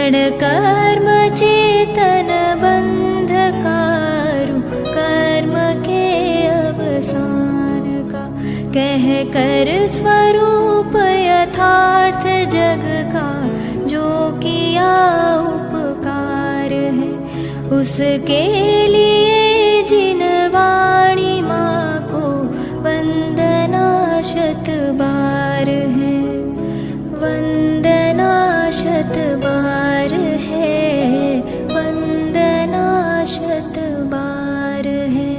जड़ कर्म चेतन बंधकारु, कर्म के अवसान का कह कर स्वरूप यथार्थ जग का, जो किया उपकार है उसके लिए जिन वाणी माँ को वंदना शत बार है, वंदना शत बार है, वंदना शत बार है।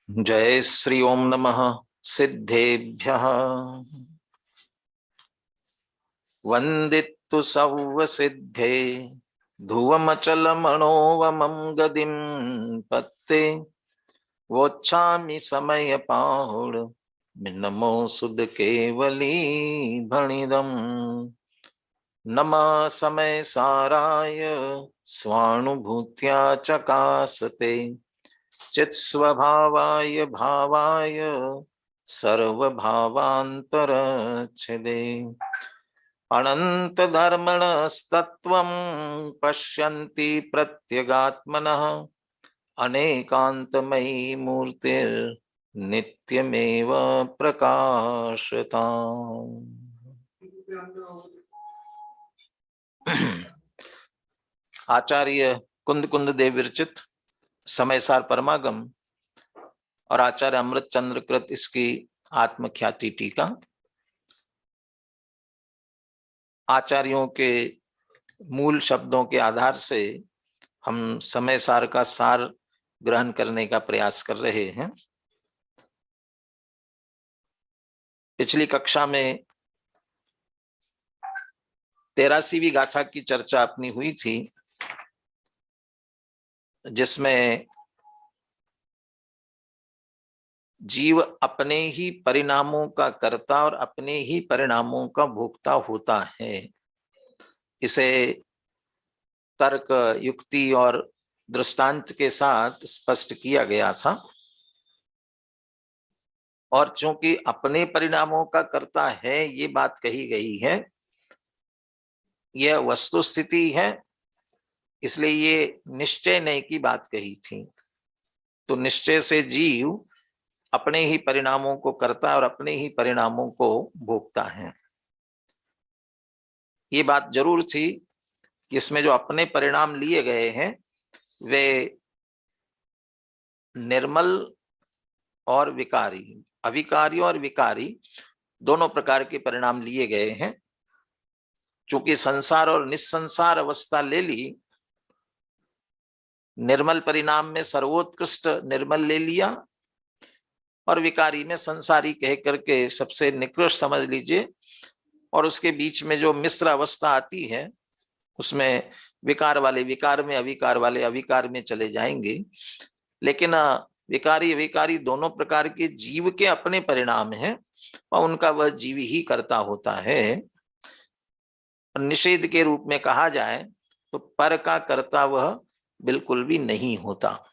जय श्री ओम नमः सिद्धेभ्यः। वंदितु सव्व सिद्धे ध्रुवमचल मनोवमं गदिं पत्ते, वोच्छामि समय पाहुड मिन्नमो सुद केवली भणिदम्। नमः समय साराय स्वानुभूत्या चकासते, चित्स्वभावाय भावाय सर्वभावान्तरच्छिदे। अनंत धर्मणस्तत्त्वं पश्यन्ति प्रत्यगात्मनः, अनेकान्तमयी मूर्तिर्नित्यमेव प्रकाशताम्। आचार्य कुंद कुंद देव विरचित समयसार परमागम और आचार्य अमृत चंद्र कृत इसकी आत्मख्याति टीका। आचार्यों के मूल शब्दों के आधार से हम समय सार का सार ग्रहण करने का प्रयास कर रहे हैं। पिछली कक्षा में 83वीं गाथा की चर्चा अपनी हुई थी, जिसमें जीव अपने ही परिणामों का कर्ता और अपने ही परिणामों का भोक्ता होता है। इसे तर्क, युक्ति और दृष्टांत के साथ स्पष्ट किया गया था। और चूंकि अपने परिणामों का कर्ता है ये बात कही गई है, यह वस्तु स्थिति है, इसलिए ये निश्चय नहीं की बात कही थी। तो निश्चय से जीव अपने ही परिणामों को करता है और अपने ही परिणामों को भोगता है। ये बात जरूर थी कि इसमें जो अपने परिणाम लिए गए हैं वे निर्मल और विकारी, अविकारी और विकारी दोनों प्रकार के परिणाम लिए गए हैं। चूंकि संसार और निस्संसार अवस्था ले ली, निर्मल परिणाम में सर्वोत्कृष्ट निर्मल ले लिया और विकारी में संसारी कह करके सबसे निकृष्ट समझ लीजिए, और उसके बीच में जो मिश्र अवस्था आती है उसमें विकार वाले विकार में, अविकार वाले अविकार में चले जाएंगे। लेकिन विकारी अविकारी दोनों प्रकार के जीव के अपने परिणाम हैं और उनका वह जीव ही करता होता है। निषेध के रूप में कहा जाए तो पर का कर्ता वह बिल्कुल भी नहीं होता।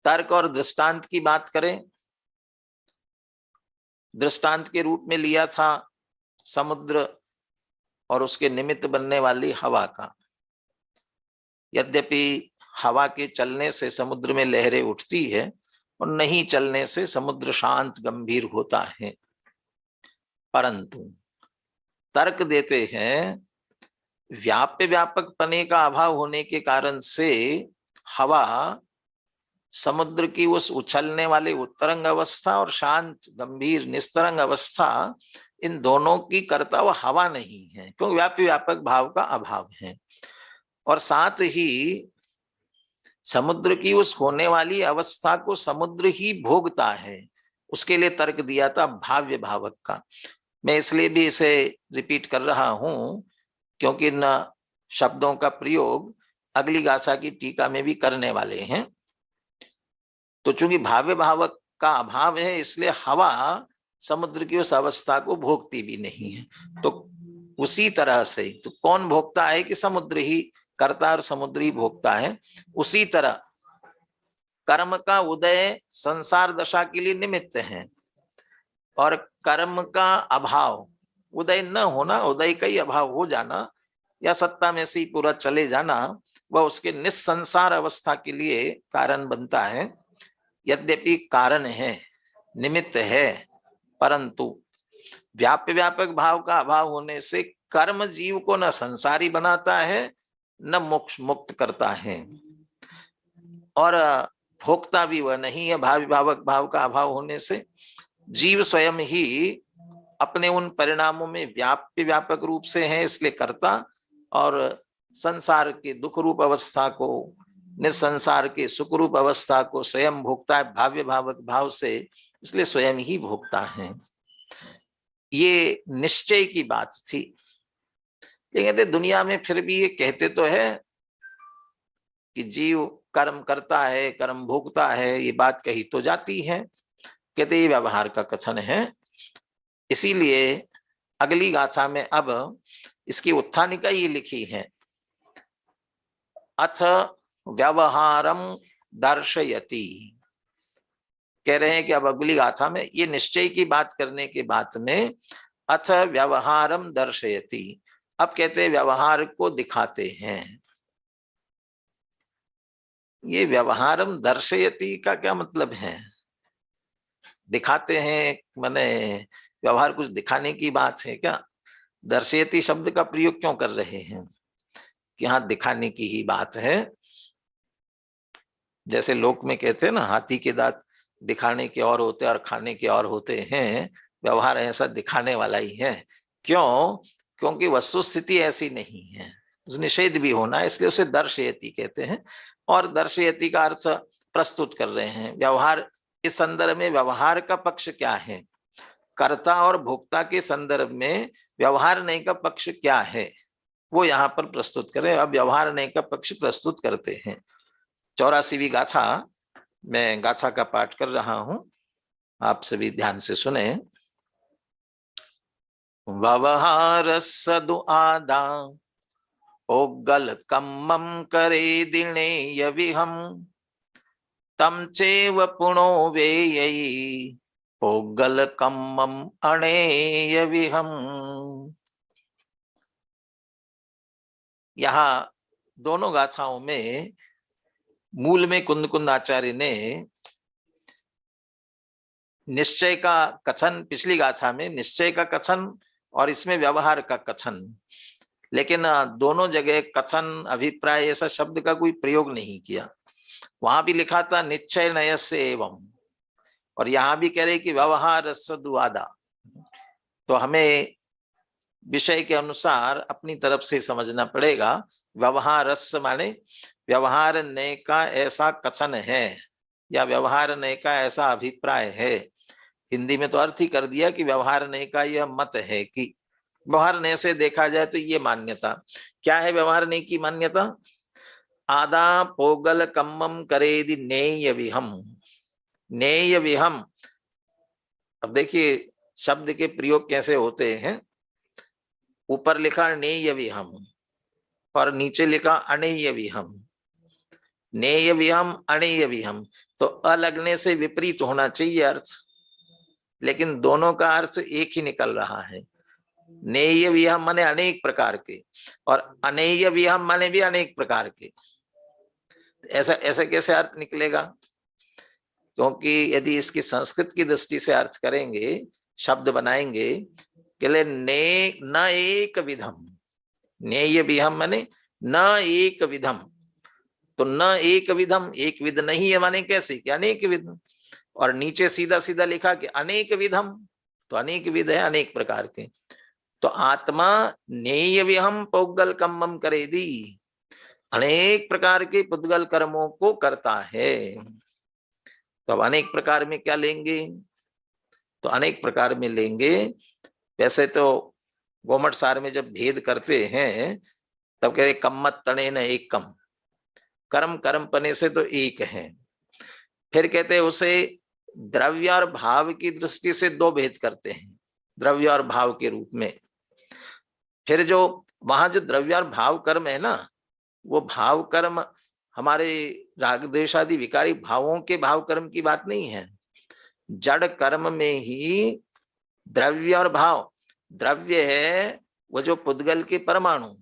तर्क और दृष्टांत की बात करें, दृष्टांत के रूप में लिया था समुद्र और उसके निमित्त बनने वाली हवा का। यद्यपि हवा के चलने से समुद्र में लहरें उठती है और नहीं चलने से समुद्र शांत गंभीर होता है, परंतु तर्क देते हैं व्याप्य व्यापक पने का अभाव होने के कारण से हवा समुद्र की उस उछलने वाले उत्तरंग अवस्था और शांत गंभीर निस्तरंग अवस्था, इन दोनों की कर्ता वह हवा नहीं है, क्योंकि व्याप्य व्यापक भाव का अभाव है। और साथ ही समुद्र की उस होने वाली अवस्था को समुद्र ही भोगता है। उसके लिए तर्क दिया था भाव्य भावक का। मैं इसलिए भी इसे रिपीट कर रहा हूं क्योंकि इन शब्दों का प्रयोग अगली गाथा की टीका में भी करने वाले हैं। तो चूंकि भाव्य भावक का अभाव है, इसलिए हवा समुद्र की उस अवस्था को भोगती भी नहीं है। तो उसी तरह से तो कौन भोगता है कि समुद्र ही कर्ता और समुद्र ही भोगता है। उसी तरह कर्म का उदय संसार दशा के लिए निमित्त है, और कर्म का अभाव, उदय न होना, उदय का ही अभाव हो जाना या सत्ता में से ही पूरा चले जाना, वह उसके निस्संसार अवस्था के लिए कारण बनता है। यद्यपि कारण है, निमित्त है, परंतु व्याप्य व्यापक भाव का अभाव होने से कर्म जीव को न संसारी बनाता है न मोक्ष मुक्त करता है, और भोक्ता भी वह नहीं है। भाव भावक भाव का अभाव होने से जीव स्वयं ही अपने उन परिणामों में व्याप्य व्यापक रूप से है, इसलिए करता, और संसार के दुख रूप अवस्था को, निसंसार के सुख रूप अवस्था को स्वयं भोगता है भाव्य भावक भाव से, इसलिए स्वयं ही भोगता है। ये निश्चय की बात थी। लेकिन कहते दुनिया में फिर भी ये कहते तो है कि जीव कर्म करता है, कर्म भोगता है, ये बात कही तो जाती है। कहते ये व्यवहार का कथन है। इसीलिए अगली गाथा में अब इसकी उत्थानिका ये लिखी है, अथ व्यवहारम दर्शयति। कह रहे हैं कि अब अगली गाथा में ये निश्चय की बात करने के बाद में अथ व्यवहारम दर्शयति, अब कहते हैं व्यवहार को दिखाते हैं। ये व्यवहारम दर्शयति का क्या मतलब है? दिखाते हैं माने व्यवहार कुछ दिखाने की बात है क्या? दर्शयति शब्द का प्रयोग क्यों कर रहे हैं कि हाँ दिखाने की ही बात है? जैसे लोक में कहते हैं ना, हाथी के दांत दिखाने के और होते हैं और खाने के और होते हैं, व्यवहार ऐसा दिखाने वाला ही है। क्यों? क्योंकि वस्तु स्थिति ऐसी नहीं है, निषेध भी होना है, इसलिए उसे दर्शयति कहते हैं। और दर्शयति का अर्थ प्रस्तुत कर रहे हैं। व्यवहार इस संदर्भ में व्यवहार का पक्ष क्या है, कर्ता और भोक्ता के संदर्भ में व्यवहार नहीं का पक्ष क्या है, वो यहाँ पर प्रस्तुत करें। अब व्यवहार नहीं का पक्ष प्रस्तुत करते हैं। 84वीं गाथा, मैं गाथा का पाठ कर रहा हूं, आप सभी ध्यान से सुने। व्यवहार सदु आदा ओगल कम्मम करे दिने यविहम तम चेव पुणो वेयई ओगल कम्मम अणेय विहम। यहाँ दोनों गाथाओं में मूल में कुंद कुंद आचार्य ने निश्चय का कथन, पिछली गाथा में निश्चय का कथन और इसमें व्यवहार का कथन, लेकिन दोनों जगह कथन अभिप्राय ऐसा शब्द का कोई प्रयोग नहीं किया। वहां भी लिखा था निश्चय नयस्य एवं, और यहां भी कह रहे कि व्यवहार सदुआदा। तो हमें विषय के अनुसार अपनी तरफ से समझना पड़ेगा। व्यवहार रस माने व्यवहार ने का ऐसा कथन है या व्यवहार ने का ऐसा अभिप्राय है। हिंदी में तो अर्थ ही कर दिया कि व्यवहार ने का यह मत है कि व्यवहार ने से देखा जाए तो ये मान्यता क्या है। व्यवहार ने की मान्यता आदा पोगल कम्मम करेदि नेय विहम। नेय विहम, अब देखिए शब्द के प्रयोग कैसे होते हैं। ऊपर लिखा नेय विहम और नीचे लिखा अनेय विहम। नेय विहम अनेय विहम, तो अ लगने से विपरीत होना चाहिए अर्थ, लेकिन दोनों का अर्थ एक ही निकल रहा है। नेय विहम माने अनेक प्रकार के, और अनेय विहम माने भी अनेक प्रकार के। ऐसा ऐसा कैसे अर्थ निकलेगा? क्योंकि यदि इसकी संस्कृत की दृष्टि से अर्थ करेंगे, शब्द बनाएंगे, केवल ने न एक विधम, नेय विहम माने न एक विधम, तो न एक विधम एक विध नहीं है माने कैसे कि अनेक विध। और नीचे सीधा सीधा लिखा कि अनेक विधम, तो अनेक विध है अनेक प्रकार के। तो आत्मा नेय विहम पौगल कम्मम करेदी, अनेक प्रकार के पुद्गल कर्मों को करता है। तो अब अनेक प्रकार में क्या लेंगे? तो अनेक प्रकार में लेंगे। वैसे तो गोमट सार में जब भेद करते हैं तब कह रहे कम्मत तने न एक कम, कर्म कर्म पने से तो एक है। फिर कहते हैं उसे द्रव्य और भाव की दृष्टि से दो भेद करते हैं, द्रव्य और भाव के रूप में। फिर जो वहां जो द्रव्य और भाव कर्म है ना, वो भाव कर्म हमारे राग द्वेष आदि विकारी भावों के भाव कर्म की बात नहीं है। जड़ कर्म में ही द्रव्य और भाव, द्रव्य है वो जो पुद्गल के परमाणु,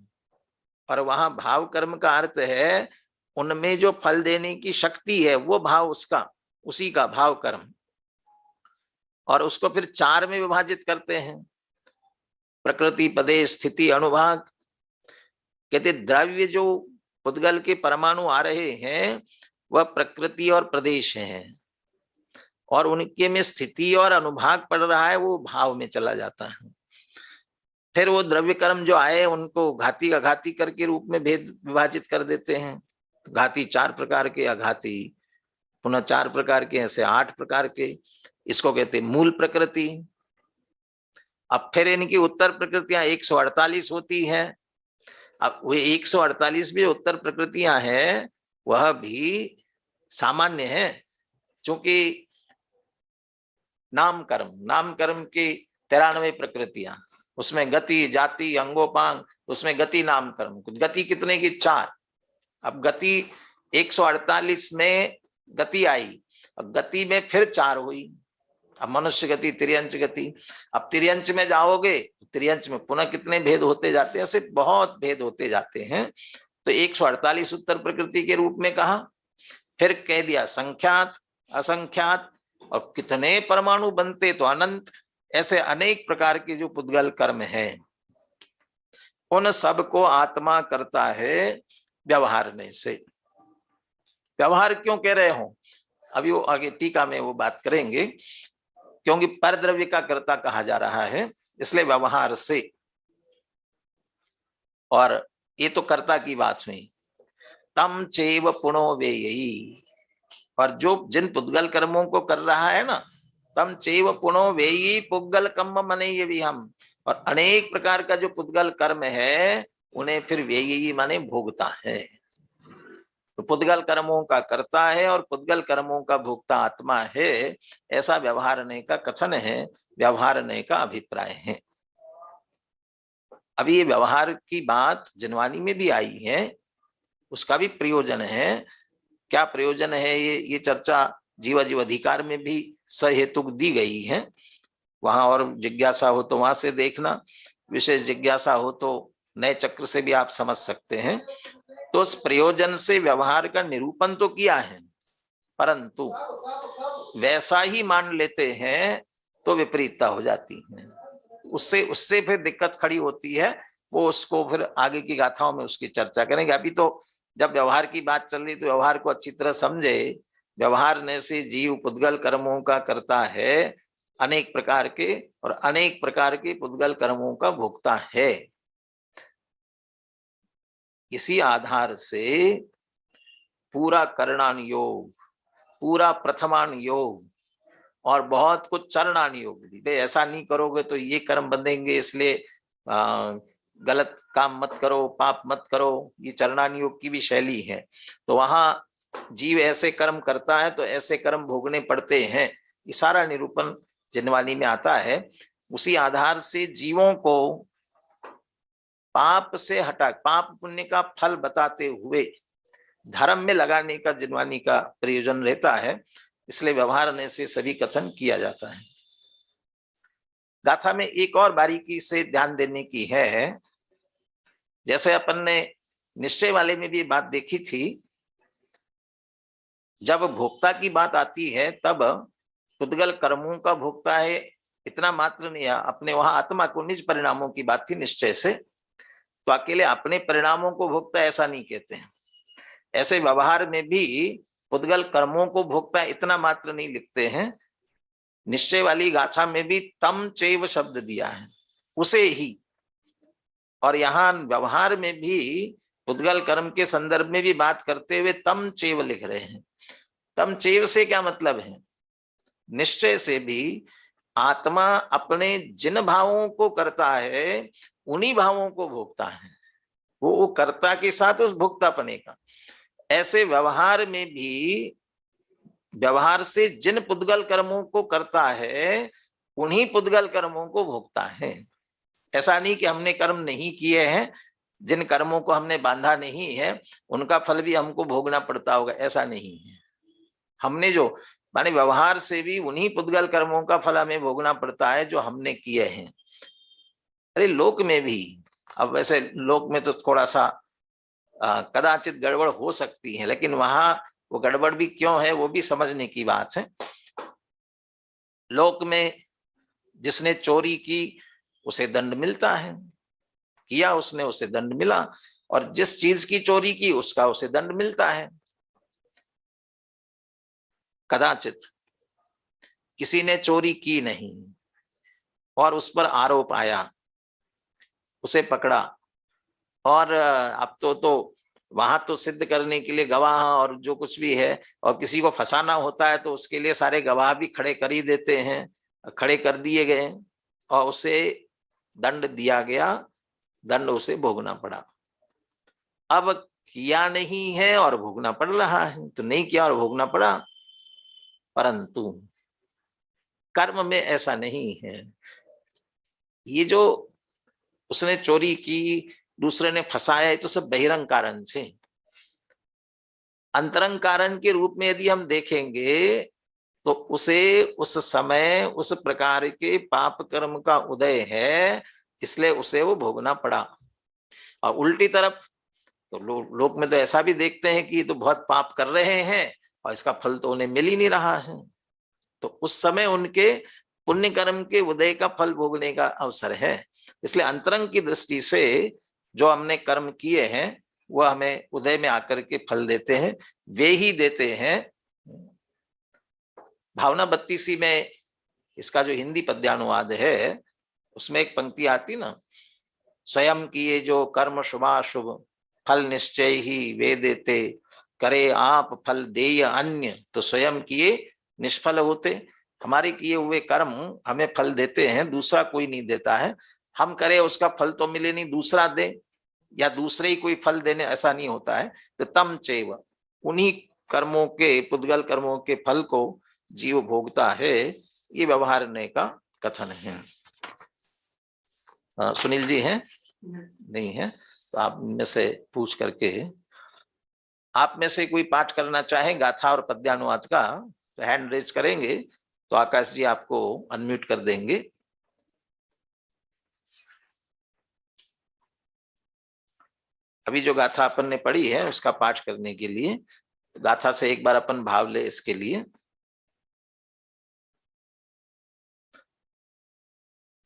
और वहां भाव कर्म का अर्थ है उनमें जो फल देने की शक्ति है वो भाव, उसका उसी का भाव कर्म। और उसको फिर 4 में विभाजित करते हैं, प्रकृति, पदे, स्थिति, अनुभाग। कहते द्रव्य जो पुद्गल के परमाणु आ रहे हैं वह प्रकृति और प्रदेश हैं, और उनके में स्थिति और अनुभाग पड़ रहा है, वो भाव में चला जाता है। फिर वो द्रव्य कर्म जो आए उनको घाती अघाती करके रूप में भेद विभाजित कर देते हैं। घाती 4 प्रकार के, अघाती पुनः 4 प्रकार के, ऐसे 8 प्रकार के। इसको कहते हैं मूल प्रकृति। अब फिर इनकी उत्तर प्रकृतियां 148 होती हैं। अब वो 148 भी उत्तर प्रकृतियां हैं, वह भी सामान्य है, क्योंकि नाम कर्म की 93 प्रकृतियां, उसमें गति, जाति, अंगोपांग, उसमें गति नाम कर्म। गति कितने की? 4। अब गति 148 में गति आई, अब गति में फिर 4 हुई। अब मनुष्य गति, त्रियंच गति। अब त्रियंच में जाओगे, त्रियंच में पुनः कितने भेद होते जाते हैं, ऐसे बहुत भेद होते जाते हैं। तो 148 उत्तर प्रकृति के रूप में कहा, फिर कह दिया संख्यात, असंख्यात, और कितने परमाणु बनते तो अनंत। ऐसे अनेक प्रकार के जो पुद्गल कर्म हैं, उन सब को आत्मा करता है व्यवहारने से। व्यवहार क्यों कह रहे हो, अभी वो आगे टीका में वो बात करेंगे, क्योंकि परद्रव्य का कर्ता कहा जा रहा है, इसलिए व्यवहार से। और ये तो कर्ता की बात हुई। तम चैव पुनो वेयी, और जो जिन पुद्गल कर्मों को कर रहा है ना, तम चैव पुनो वेयी पुद्गल कर्म मनेय विहम, और अनेक प्रकार का जो पुद्गल कर्म है उन्हें फिर वेयी माने भोगता है। तो पुद्गल कर्मों का करता है और पुद्गल कर्मों का भोगता आत्मा है, ऐसा व्यवहारने का कथन है, व्यवहारने का अभिप्राय है। अभी ये व्यवहार की बात जिनवानी में भी आई है, उसका भी प्रयोजन है। क्या प्रयोजन है ये चर्चा जीवाजीव अधिकार में भी सहेतुक दी गई है। वहां और जिज्ञासा हो तो वहां से देखना, विशेष जिज्ञासा हो तो नए चक्र से भी आप समझ सकते हैं। तो उस प्रयोजन से व्यवहार का निरूपण तो किया है, परंतु वैसा ही मान लेते हैं तो विपरीतता हो जाती है। उससे फिर दिक्कत खड़ी होती है। वो उसको फिर आगे की गाथाओं में उसकी चर्चा करेंगे। अभी तो जब व्यवहार की बात चल रही तो व्यवहार को अच्छी तरह समझे। व्यवहार से जीव पुद्गल कर्मों का करता है अनेक प्रकार के, और अनेक प्रकार के पुद्गल कर्मों का भोगता है। इसी आधार से पूरा करणान योग, पूरा प्रथमान योग, और बहुत कुछ चरणान योग भी। भाई ऐसा नहीं करोगे तो ये कर्म बंधेंगे, इसलिए गलत काम मत करो, पाप मत करो, ये चरणान योग की भी शैली है। तो वहां जीव ऐसे कर्म करता है तो ऐसे कर्म भोगने पड़ते हैं, ये सारा निरूपण जिनवानी में आता है। उसी आधार से जीवों को पाप से हटा, पाप पुण्य का फल बताते हुए धर्म में लगाने का जिनवानी का प्रयोजन रहता है, इसलिए व्यवहार से सभी कथन किया जाता है। गाथा में एक और बारीकी से ध्यान देने की है। जैसे अपन ने निश्चय वाले में भी बात देखी थी, जब भोक्ता की बात आती है तब पुद्गल कर्मों का भोक्ता है इतना मात्र नहीं है। अपने वहां आत्मा को निज परिणामों की बात थी निश्चय से, तो अकेले अपने परिणामों को भोक्ता ऐसा नहीं कहते हैं। ऐसे व्यवहार में भी पुद्गल कर्मों को भोक्ता इतना मात्र नहीं लिखते हैं। निश्चय वाली गाथा में भी तम चैव शब्द दिया है, उसे ही। और यहाँ व्यवहार में भी पुद्गल कर्म के संदर्भ में भी बात करते हुए तम चैव लिख रहे हैं। तम चैव से क्या मतलब है? निश्चय से भी आत्मा अपने जिन भावों को करता है उन्हीं भावों को भोगता है, वो कर्ता के साथ उस भोक्तापने का। ऐसे व्यवहार में भी व्यवहार से जिन पुद्गल कर्मों को करता है उन्हीं पुद्गल कर्मों को भोगता है। ऐसा नहीं कि हमने कर्म नहीं किए हैं, जिन कर्मों को हमने बांधा नहीं है उनका फल भी हमको भोगना पड़ता होगा, ऐसा नहीं है। हमने जो माने व्यवहार से भी उन्हीं पुद्गल कर्मों का फल हमें भोगना पड़ता है जो हमने किए हैं। अरे लोक में भी, अब वैसे लोक में तो थोड़ा सा कदाचित गड़बड़ हो सकती है, लेकिन वहां वो गड़बड़ भी क्यों है वो भी समझने की बात है। लोक में जिसने चोरी की उसे दंड मिलता है, किया उसने उसे दंड मिला, और जिस चीज की चोरी की उसका उसे दंड मिलता है। कदाचित किसी ने चोरी की नहीं और उस पर आरोप आया, उसे पकड़ा, और अब तो वहां तो सिद्ध करने के लिए गवाह और जो कुछ भी है, और किसी को फंसाना होता है तो उसके लिए सारे गवाह भी खड़े कर ही देते हैं, खड़े कर दिए गए और उसे दंड दिया गया, दंड उसे भोगना पड़ा। अब किया नहीं है और भोगना पड़ रहा है, तो नहीं किया और भोगना पड़ा। परंतु कर्म में ऐसा नहीं है। ये जो उसने चोरी की, दूसरे ने फंसाया, ये तो सब बहिरंग कारण थे। अंतरंग कारण के रूप में यदि हम देखेंगे तो उसे उस समय उस प्रकार के पाप कर्म का उदय है, इसलिए उसे वो भोगना पड़ा। और उल्टी तरफ तो लोक में तो ऐसा भी देखते हैं कि तो बहुत पाप कर रहे हैं और इसका फल तो उन्हें मिल ही नहीं रहा है, तो उस समय उनके पुण्य कर्म के उदय का फल भोगने का अवसर है। इसलिए अंतरंग की दृष्टि से जो हमने कर्म किए हैं वह हमें उदय में आकर के फल देते हैं, वे ही देते हैं। भावना 32 में इसका जो हिंदी पद्यानुवाद है उसमें एक पंक्ति आती ना, स्वयं किए जो कर्म शुभाशुभ फल निश्चय ही वे देते, करे आप फल देय अन्य तो स्वयं किए निष्फल होते। हमारे किए हुए कर्म हमें फल देते हैं, दूसरा कोई नहीं देता है। हम करें उसका फल तो मिले नहीं, दूसरा दे या दूसरे ही कोई फल देने, ऐसा नहीं होता है। तो तम चैव, उन्हीं कर्मों के पुद्गल कर्मों के फल को जीव भोगता है, ये व्यवहारण्य का कथन है। सुनील जी हैं? नहीं है तो आप में से पूछ करके, आप में से कोई पाठ करना चाहे गाथा और पद्यानुवाद का तो हैंड रेज करेंगे तो आकाश जी आपको अनम्यूट कर देंगे। अभी जो गाथा अपन ने पढ़ी है उसका पाठ करने के लिए, गाथा से एक बार अपन भाव ले इसके लिए।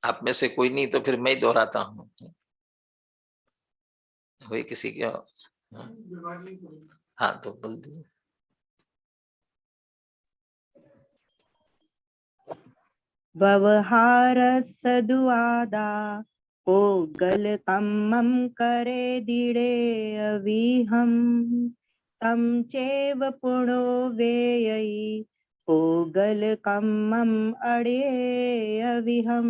आप में से कोई नहीं तो फिर मैं ही दोहराता हूँ। वही किसी के, हाँ तो बोल दीजिए। व्यवहार सदुआदा पोगल कम्मं करे दिड़े अविहम, तम चैव पुणो वेयई पोगल कम्मं अड़े अविहम।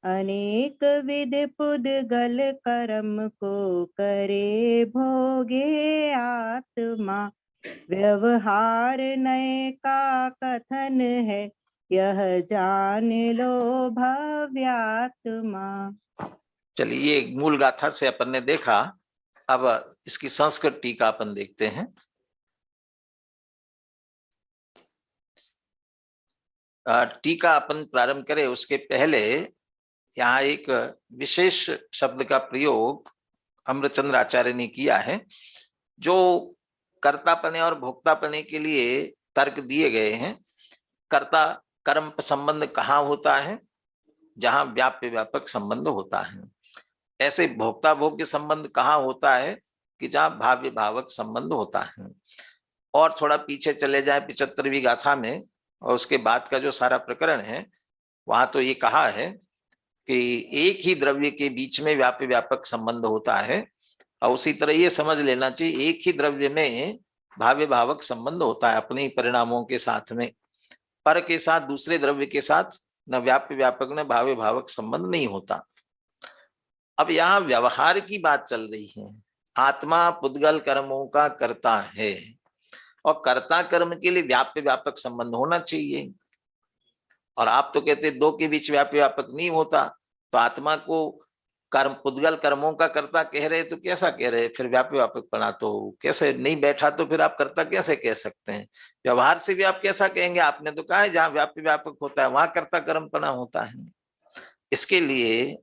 अनेक विध पुद्गल कर्म को करे भोगे आत्मा, व्यवहार नय का कथन है यह जान लो भव्यात्मा। चलिए मूल गाथा से अपन ने देखा, अब इसकी संस्कृत टीका अपन देखते हैं। टीका अपन प्रारंभ करें उसके पहले यहाँ एक विशेष शब्द का प्रयोग अमृतचंद्र आचार्य ने किया है, जो कर्तापने और भोक्तापने के लिए तर्क दिए गए हैं। कर्ता कर्म संबंध कहाँ होता है? जहां व्याप्य व्यापक संबंध होता है। ऐसे भोक्ता भोग्य संबंध कहाँ होता है? कि जहां भाव्य भावक संबंध होता है। और थोड़ा पीछे चले जाए 75वीं गाथा में, और उसके बाद का जो सारा प्रकरण है वहां तो ये कहा है कि एक ही द्रव्य के बीच में व्याप्य व्यापक संबंध होता है, और उसी तरह ये समझ लेना चाहिए एक ही द्रव्य में भाव्य भावक संबंध होता है अपने ही परिणामों के साथ में। पर के साथ, दूसरे द्रव्य के साथ न व्याप्य व्यापक न भाव्य भावक संबंध नहीं होता। अब यहाँ व्यवहार की बात चल रही है। आत्मा पुद्गल कर्मों का कर्ता है और कर्ता कर्म के लिए व्याप्य व्यापक संबंध होना चाहिए। और आप तो कहते दो के बीच व्याप्य व्यापक नहीं होता, तो आत्मा को कर्म पुद्गल कर्मों का कर्ता कह रहे तो कैसा कह रहे, फिर व्यापी व्यापकपना तो कैसे नहीं बैठा, तो फिर आप कर्ता कैसे कह सकते हैं? व्यवहार से भी आप कैसा कहेंगे? आपने तो कहा है जहां व्यापी व्यापक होता है वहां कर्ता कर्मपना होता है। इसके लिए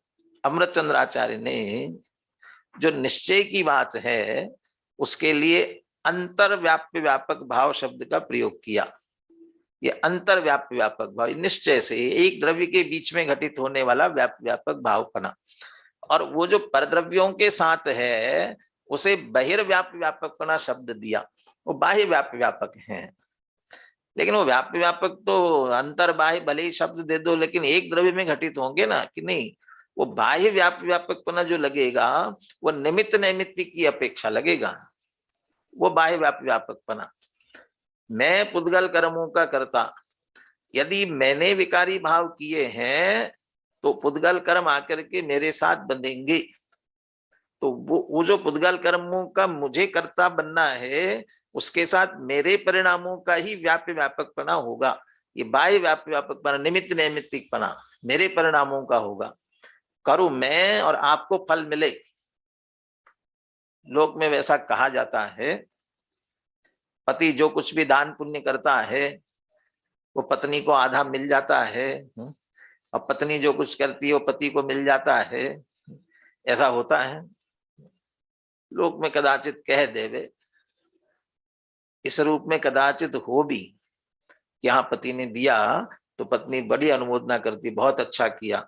अमृतचंद्र आचार्य ने जो निश्चय की बात है उसके लिए अंतर्व्याप्य व्यापक भाव शब्द का प्रयोग किया। ये अंतर्व्याप्य व्यापक भाव निश्चय से एक द्रव्य के बीच में घटित होने वाला व्याप्य व्यापक भावपना, और वो जो परद्रव्यों के साथ है उसे बहिर्व्याप्य व्यापकपना शब्द दिया। वो बाह्य व्याप्य व्यापक है, लेकिन वो व्याप्य व्यापक तो अंतर बाह्य भले ही शब्द दे दो, लेकिन एक द्रव्य में घटित होंगे ना कि नहीं। वो बाह्य व्याप्य व्यापकपना जो लगेगा वो निमित्त नैमित्तिक की अपेक्षा लगेगा, वो बाह्य व्याप्य व्यापकपना। मैं पुद्गल कर्मों का करता, यदि मैंने विकारी भाव किए हैं तो पुद्गल कर्म आकर के मेरे साथ बंधेंगे, तो वो जो पुद्गल कर्मों का मुझे कर्ता बनना है उसके साथ मेरे परिणामों का ही व्याप्य व्यापकपना होगा। ये बाह्य व्याप्य व्यापकपना निमित्त नैमित्तिकपना मेरे परिणामों का होगा। करूं मैं और आपको फल मिले, लोक में वैसा कहा जाता है। पति जो कुछ भी दान पुण्य करता है वो पत्नी को आधा मिल जाता है, और पत्नी जो कुछ करती है वो पति को मिल जाता है। ऐसा होता है। लोक में कदाचित कह देवे, इस रूप में कदाचित हो भी कि हाँ पति ने दिया तो पत्नी बड़ी अनुमोदना करती, बहुत अच्छा किया।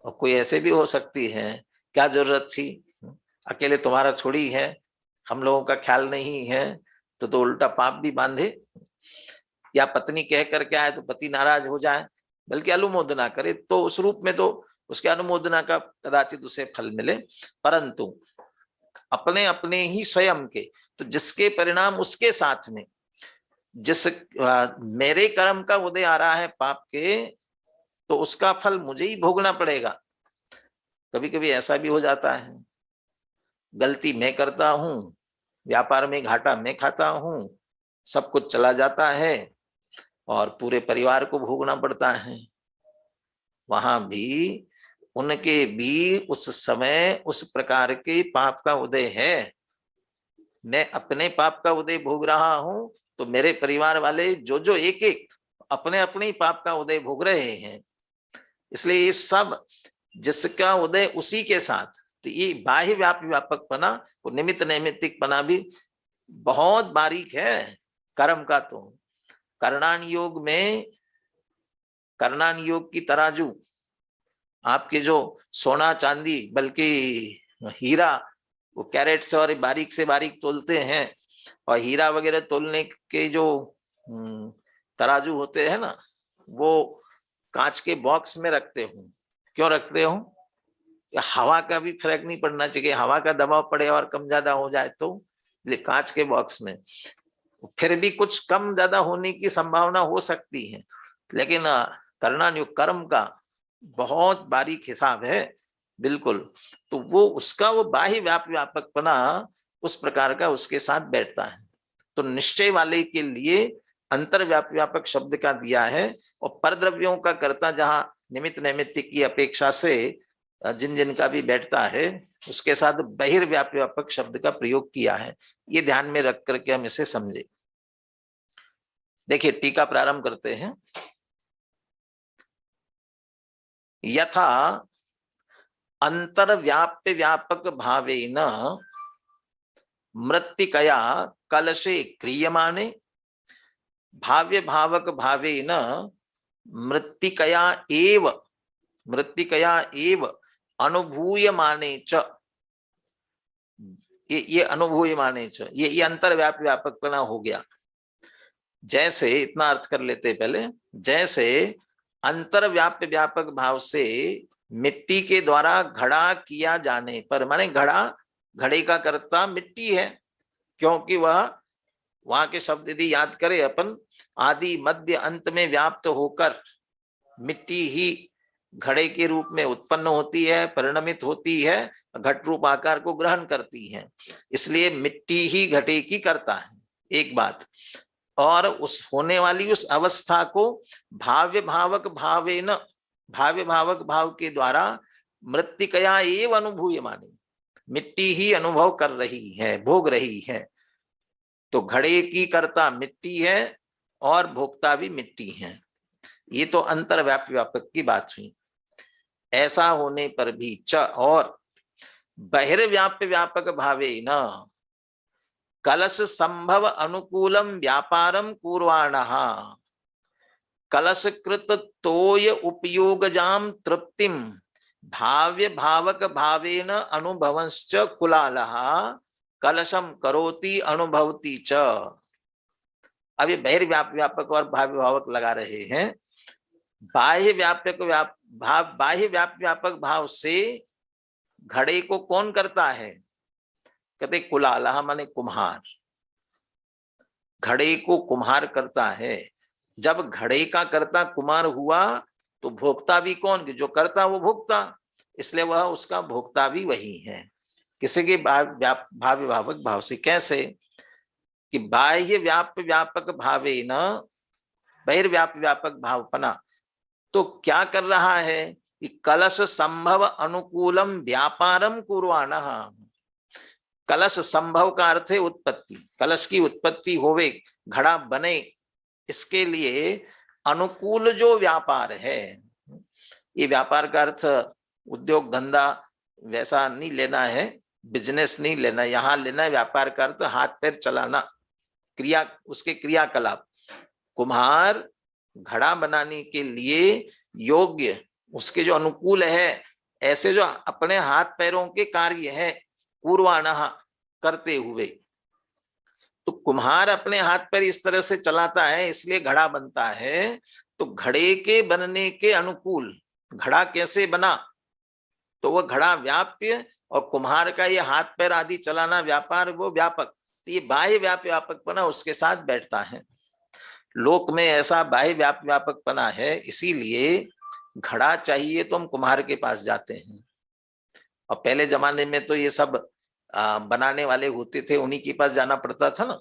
और कोई ऐसे भी हो सकती है, क्या जरूरत थी, अकेले तुम्हारा थोड़ी है, हम लोगों का ख्याल नहीं है, तो उल्टा पाप भी बांधे। या पत्नी कह करके आए तो पति नाराज हो जाए, बल्कि अनुमोदना करे, तो उस रूप में तो उसके अनुमोदना का कदाचित उसे फल मिले। परंतु अपने अपने ही स्वयं के, तो जिसके परिणाम उसके साथ में, जिस मेरे कर्म का उदय आ रहा है पाप के, तो उसका फल मुझे ही भोगना पड़ेगा। कभी कभी ऐसा भी हो जाता है, गलती मैं करता हूं, व्यापार में घाटा मैं खाता हूं, सब कुछ चला जाता है और पूरे परिवार को भोगना पड़ता है। वहां भी उनके भी उस समय उस प्रकार के पाप का उदय है। मैं अपने पाप का उदय भोग रहा हूं तो मेरे परिवार वाले जो जो एक एक अपने अपने पाप का उदय भोग रहे हैं। इसलिए ये सब जिसका उदय उसी के साथ, तो ये बाह्य व्याप्य व्यापकपना और निमित्त नैमित्तिकपना भी बहुत बारीक है कर्म का। तो कर्णान योग में, कर्णान योग की तराजू, आपके जो सोना चांदी बल्कि हीरा, वो कैरेट से बारीक तोलते हैं, और हीरा वगैरह तोलने के जो तराजू होते हैं ना, वो कांच के बॉक्स में रखते हूँ। क्यों रखते हूँ? हवा का भी फर्क नहीं पड़ना चाहिए, हवा का दबाव पड़े और कम ज्यादा हो जाए तो कांच के बॉक्स में, फिर भी कुछ कम ज्यादा होने की संभावना हो सकती है, लेकिन कर्णानुयोग कर्म का बहुत बारीक हिसाब है बिल्कुल। तो वो उसका वो बाह्य व्यापकपना उस प्रकार का उसके साथ बैठता है। तो निश्चय वाले के लिए अंतर्व्यापक शब्द का दिया है, और परद्रव्यों का कर्ता जहां निमित्त नैमित्तिक की अपेक्षा से जिन जिन का भी बैठता है उसके साथ बहिर्व्यापक शब्द का प्रयोग किया है। ये ध्यान में रख करके हम इसे समझे। देखिए टीका प्रारंभ करते हैं। यथा अंतर्व्याप्य व्यापक भावेन मृत्तिकया कलशे क्रियमाणे भाव्य भावक भावेन मृत्तिकया एव अनुभूयमाने च, ये अनुभूयमाने च, ये अंतर्व्याप्य व्यापकपना हो गया। जैसे, इतना अर्थ कर लेते पहले, जैसे अंतर्व्याप्य व्यापक भाव से मिट्टी के द्वारा घड़ा किया जाने पर, माने घड़े का कर्ता मिट्टी है, क्योंकि वह वहां के शब्द यदि याद करें अपन, आदि मध्य अंत में व्याप्त होकर मिट्टी ही घड़े के रूप में उत्पन्न होती है, परिणमित होती है, घट रूप आकार को ग्रहण करती है। इसलिए मिट्टी ही घटे की करता है, एक बात। और उस होने वाली उस अवस्था को भाव्य भावक भावेन, भाव्य भावक भाव के द्वारा मृत्तिकया एव अनुभूयमानी, मिट्टी ही अनुभव कर रही है, भोग रही है। तो घड़े की कर्ता मिट्टी है और भोक्ता भी मिट्टी है। ये तो अंतर्व्यापी व्यापक की बात हुई। ऐसा होने पर भी च और बहिर्व्याप्य व्यापक भावे न कलश संभव अनुकूलम व्यापारम कुर्वाणः कलशकृत तोय उपयोगजाम तृप्तिम भाव्य भावक भावेन अनुभवंश्च कुलालः कलशम करोति अनुभवति च। अब ये बहिर्व्याप्य व्यापक और भाव्य भावक लगा रहे हैं। बाह्य व्यापक बाह्य व्यापक भाव से घड़े को कौन करता है? कहते कुलालः माने कुम्हार। घड़े को कुम्हार करता है। जब घड़े का कर्ता कुम्हार हुआ तो भोक्ता भी कौन? जो करता वो भोक्ता, इसलिए वह उसका भोक्ता भी वही है। किसी के भाव्य भावक भाव से। कैसे कि बाह्य व्याप्य व्यापक भावे न बहिर्व्याप्य व्यापक भावपना। तो क्या कर रहा है कि कलश संभव अनुकूलम व्यापारम कुर्वाणः। कलश संभव का अर्थ है उत्पत्ति। कलश की उत्पत्ति होवे, घड़ा बने, इसके लिए अनुकूल जो व्यापार है, ये व्यापार का अर्थ उद्योग धंधा वैसा नहीं लेना है, बिजनेस नहीं लेना, यहाँ लेना है व्यापार का अर्थ हाथ पैर चलाना, क्रिया, उसके क्रियाकलाप। कुम्हार घड़ा बनाने के लिए योग्य, उसके जो अनुकूल है, ऐसे जो अपने हाथ पैरों के कार्य है कुर्वाणः करते हुए। तो कुम्हार अपने हाथ पैर इस तरह से चलाता है, इसलिए घड़ा बनता है। तो घड़े के बनने के अनुकूल घड़ा कैसे बना? तो वह घड़ा व्याप्य और कुम्हार का ये हाथ पैर आदि चलाना व्यापार वो व्यापक। तो ये बाह्य व्याप्य व्यापकपना उसके साथ बैठता है। लोक में ऐसा बाह्य व्याप्य व्यापकपना है, इसीलिए घड़ा चाहिए तो हम कुम्हार के पास जाते हैं। और पहले जमाने में तो ये सब बनाने वाले होते थे, उन्हीं के पास जाना पड़ता था ना।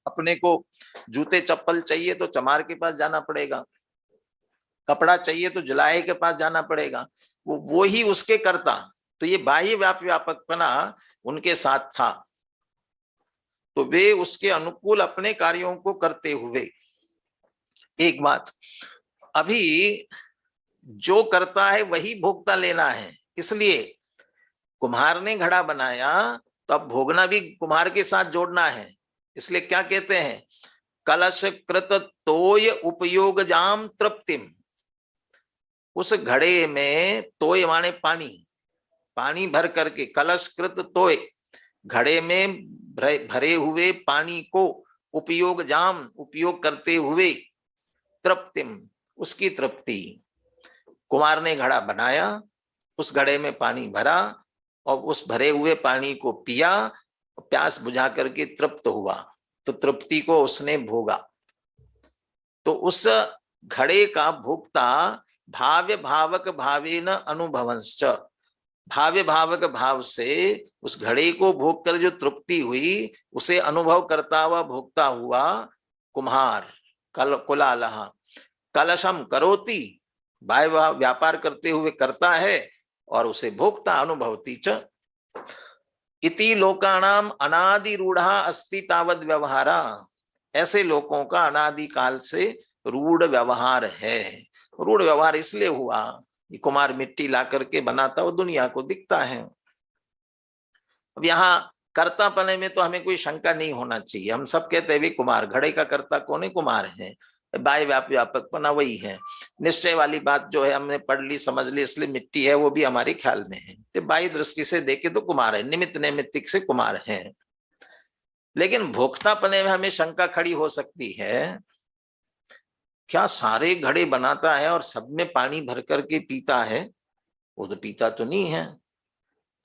अपने को जूते चप्पल चाहिए तो चमार के पास जाना पड़ेगा, कपड़ा चाहिए तो जुलाई के पास जाना पड़ेगा, वो ही उसके करता। तो ये बाह्य व्याप्य व्यापकपना उनके साथ था, तो वे उसके अनुकूल अपने कार्यों को करते हुए। एक बात, अभी जो करता है वही भोगता लेना है, इसलिए कुम्हार ने घड़ा बनाया तो अब भोगना भी कुम्हार के साथ जोड़ना है। इसलिए क्या कहते हैं? कलश कृत तोय उपयोगजाम तृप्तिम। उस घड़े में तोय माने पानी, पानी भर करके, कलश कृत तोय घड़े में भरे हुए पानी को उपयोगजाम उपयोग करते हुए तृप्तिम उसकी तृप्ति। कुमार ने घड़ा बनाया, उस घड़े में पानी भरा और उस भरे हुए पानी को पिया, प्यास बुझा करके तृप्त हुआ, तो तृप्ति को उसने भोगा। तो उस घड़े का भोक्ता भाव्य भावक भावेन अनुभवंश्च। भाव्य भावक भाव से उस घड़े को भोग कर जो तृप्ति हुई उसे अनुभव करता हुआ भोगता हुआ कुम्हार कुलालः। कलशम करोति, बाह्य व्यापार करते हुए करता है और उसे भोक्ता अनुभवती च। इति लोकानाम अनादि रूढ़ा अस्ति तावद व्यवहारा। ऐसे लोगों का अनादि काल से रूढ़ व्यवहार है। रूढ़ व्यवहार इसलिए हुआ, ये कुमार मिट्टी ला करके बनाता वो दुनिया को दिखता है। अब यहाँ कर्ता पने में तो हमें कोई शंका नहीं होना चाहिए। हम सब कहते हैं भी कुमार, घड़े का कर्ता कौन है? कुमार है। बाह्य व्याप्य व्यापकपना वही है। निश्चय वाली बात जो है हमने पढ़ ली समझ ली, इसलिए मिट्टी है वो भी हमारे ख्याल में है। तो बाह्य दृष्टि से देखे तो कुमार है, निमित्त नैमित्तिक से कुमार है। लेकिन भोक्तापने में हमें शंका खड़ी हो सकती है, क्या सारे घड़े बनाता है और सब में पानी भर करके पीता है? वो तो पीता तो नहीं है।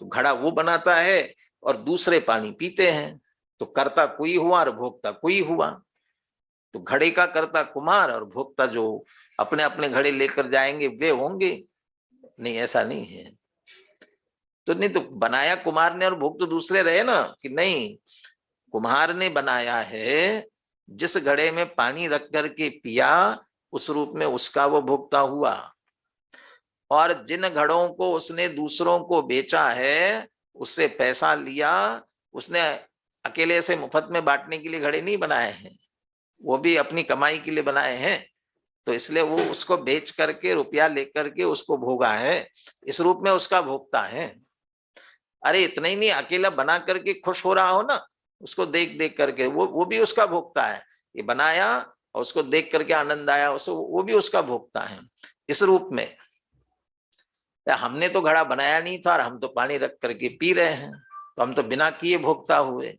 तो घड़ा वो बनाता है और दूसरे पानी पीते हैं, तो कर्ता कोई हुआ और भोक्ता कोई हुआ। तो घड़े का कर्ता कुमार और भोक्ता जो अपने अपने घड़े लेकर जाएंगे वे होंगे? नहीं, ऐसा नहीं है। तो नहीं, तो बनाया कुमार ने और भोग तो दूसरे रहे ना, कि नहीं, कुम्हार ने बनाया है, जिस घड़े में पानी रख करके पिया उस रूप में उसका वो भोक्ता हुआ। और जिन घड़ों को उसने दूसरों को बेचा है, उससे पैसा लिया, उसने अकेले से मुफ्त में बांटने के लिए घड़े नहीं बनाए हैं, वो भी अपनी कमाई के लिए बनाए हैं। तो इसलिए वो उसको बेच करके रुपया लेकर के उसको भोगा है, इस रूप में उसका भोगता है। अरे इतना ही नहीं, अकेला बना करके खुश हो रहा हो ना, उसको देख देख करके, वो भी उसका भोगता है। ये बनाया और उसको देख करके आनंद आया, उसको वो भी उसका भोगता है। इस रूप में हमने तो घड़ा बनाया नहीं था और हम तो पानी रख करके पी रहे हैं, तो हम तो बिना किए भोगता हुए।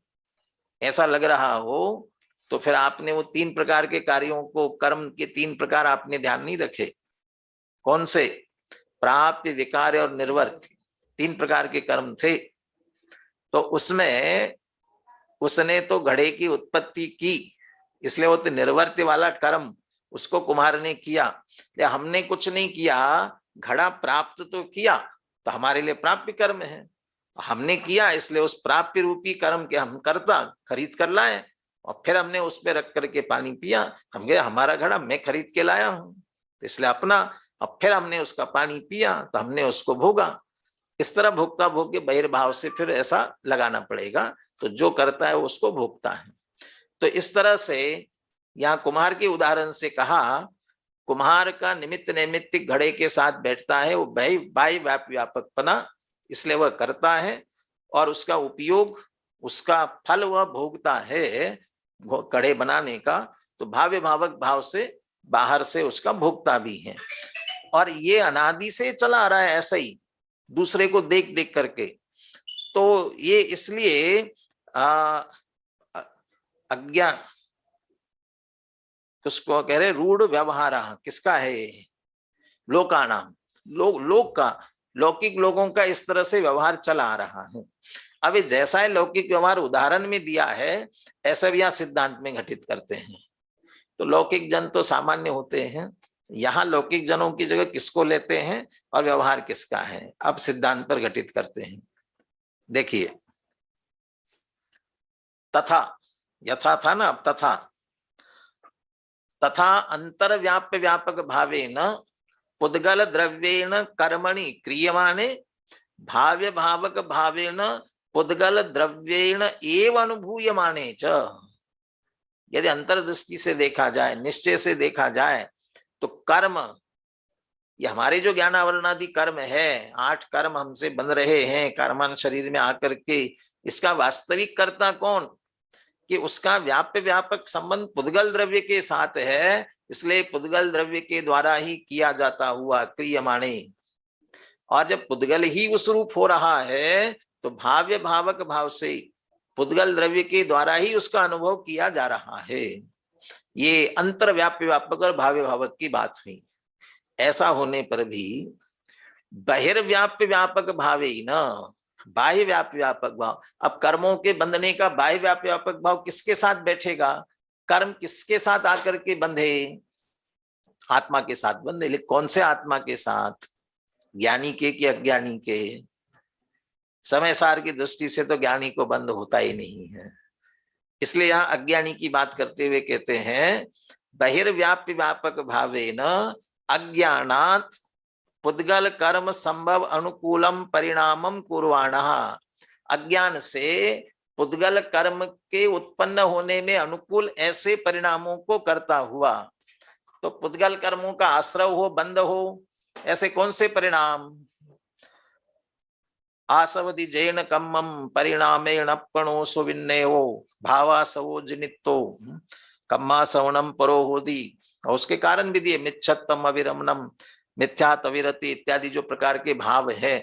ऐसा लग रहा हो तो फिर आपने वो 3 प्रकार के कार्यों को, कर्म के 3 प्रकार आपने ध्यान नहीं रखे। कौन से? प्राप्ति, विकार और निर्वर्त, 3 प्रकार के कर्म थे। तो उसमें उसने तो घड़े की उत्पत्ति की, इसलिए वो तो निर्वर्त वाला कर्म उसको कुम्हार ने किया। हमने कुछ नहीं किया, घड़ा प्राप्त तो किया, तो हमारे लिए प्राप्य कर्म है, हमने किया, इसलिए उस प्राप्य रूपी कर्म के हम कर्ता, खरीद कर लाए और फिर हमने उस पर रख करके पानी पिया। हम गए, हमारा घड़ा मैं खरीद के लाया हूं, इसलिए अपना, और फिर हमने उसका पानी पिया तो हमने उसको भोगा। इस तरह भोगता भोग के बहिर्भाव से फिर ऐसा लगाना पड़ेगा, तो जो करता है वो उसको भोगता है। तो इस तरह से यहाँ कुम्हार के उदाहरण से कहा, कुम्हार का निमित्त नैमित्तिक घड़े के साथ बैठता है, वो बाह्य व्यापकपना, इसलिए वह करता है और उसका उपयोग, उसका फल वह भोगता है कड़े बनाने का। तो भाव्य भावक भाव से बाहर से उसका भोगता भी है, और ये अनादि से चला आ रहा है ऐसा ही, दूसरे को देख देख करके। तो ये इसलिए अज्ञान, किसको कह रहे? रूढ़ व्यवहार, किसका है? लोकानाम, लोक का, लौकिक लोगों का इस तरह से व्यवहार चला आ रहा है। अब जैसा है लौकिक व्यवहार उदाहरण में दिया है, ऐसा भी यहाँ सिद्धांत में घटित करते हैं। तो लौकिक जन तो सामान्य होते हैं, यहाँ लौकिक जनों की जगह किसको लेते हैं और व्यवहार किसका है, अब सिद्धांत पर घटित करते हैं। देखिए, तथा, यथा था ना, अब तथा, तथा अंतर्व्याप्य व्यापक भावेन पुद्गल द्रव्येण कर्मणि क्रियमाणे भाव्य भावक भावेन पुद्गल द्रव्येण एव अनुभूयमाने च। यदि अंतर्दृष्टि से देखा जाए, निश्चय से देखा जाए, तो कर्म, ये हमारे जो ज्ञान आवरणादि कर्म है, 8 कर्म हमसे बन रहे हैं कर्मान शरीर में आकर के, इसका वास्तविक कर्ता कौन? कि उसका व्याप्य व्यापक संबंध पुद्गल द्रव्य के साथ है, इसलिए पुद्गल द्रव्य के द्वारा ही किया जाता हुआ क्रियमाणे। और जब पुद्गल ही उस रूप हो रहा है, तो भाव्य भावक भाव से पुद्गल द्रव्य के द्वारा ही उसका अनुभव किया जा रहा है। ये अंतर्व्याप्य व्यापक और भाव्य भावक की बात हुई। ऐसा होने पर भी बहिर्व्याप्य व्यापक भावे न बाह्य व्याप्य व्यापक भाव, अब कर्मों के बंधने का बाह्य व्याप्य व्यापक भाव किसके साथ बैठेगा? कर्म किसके साथ आकर के बंधे? आत्मा के साथ बंधे। लेकिन कौन से आत्मा के साथ? ज्ञानी के कि अज्ञानी के? समय सार की दृष्टि से तो ज्ञानी को बंध होता ही नहीं है, इसलिए यहाँ अज्ञानी की बात करते हुए कहते हैं बहिर्व्याप्य व्यापक भावेन अज्ञानात् पुद्गल कर्म संभव अनुकूलम परिणामम कुर्वाणः। अज्ञान से पुद्गल कर्म के उत्पन्न होने में अनुकूल ऐसे परिणामों को करता हुआ, तो पुद्गल कर्मों का आश्रव हो, बंध हो, ऐसे कौन से परिणाम? आसवदि जैन कम्मम परिणामेण पणो सुविन्नयो भावासवो जनितो कम्मा सवनम परो होदी। और उसके कारण भी दिए, मिच्छत्तम अविरमणम मिथ्यात अविरति इत्यादि जो प्रकार के भाव है,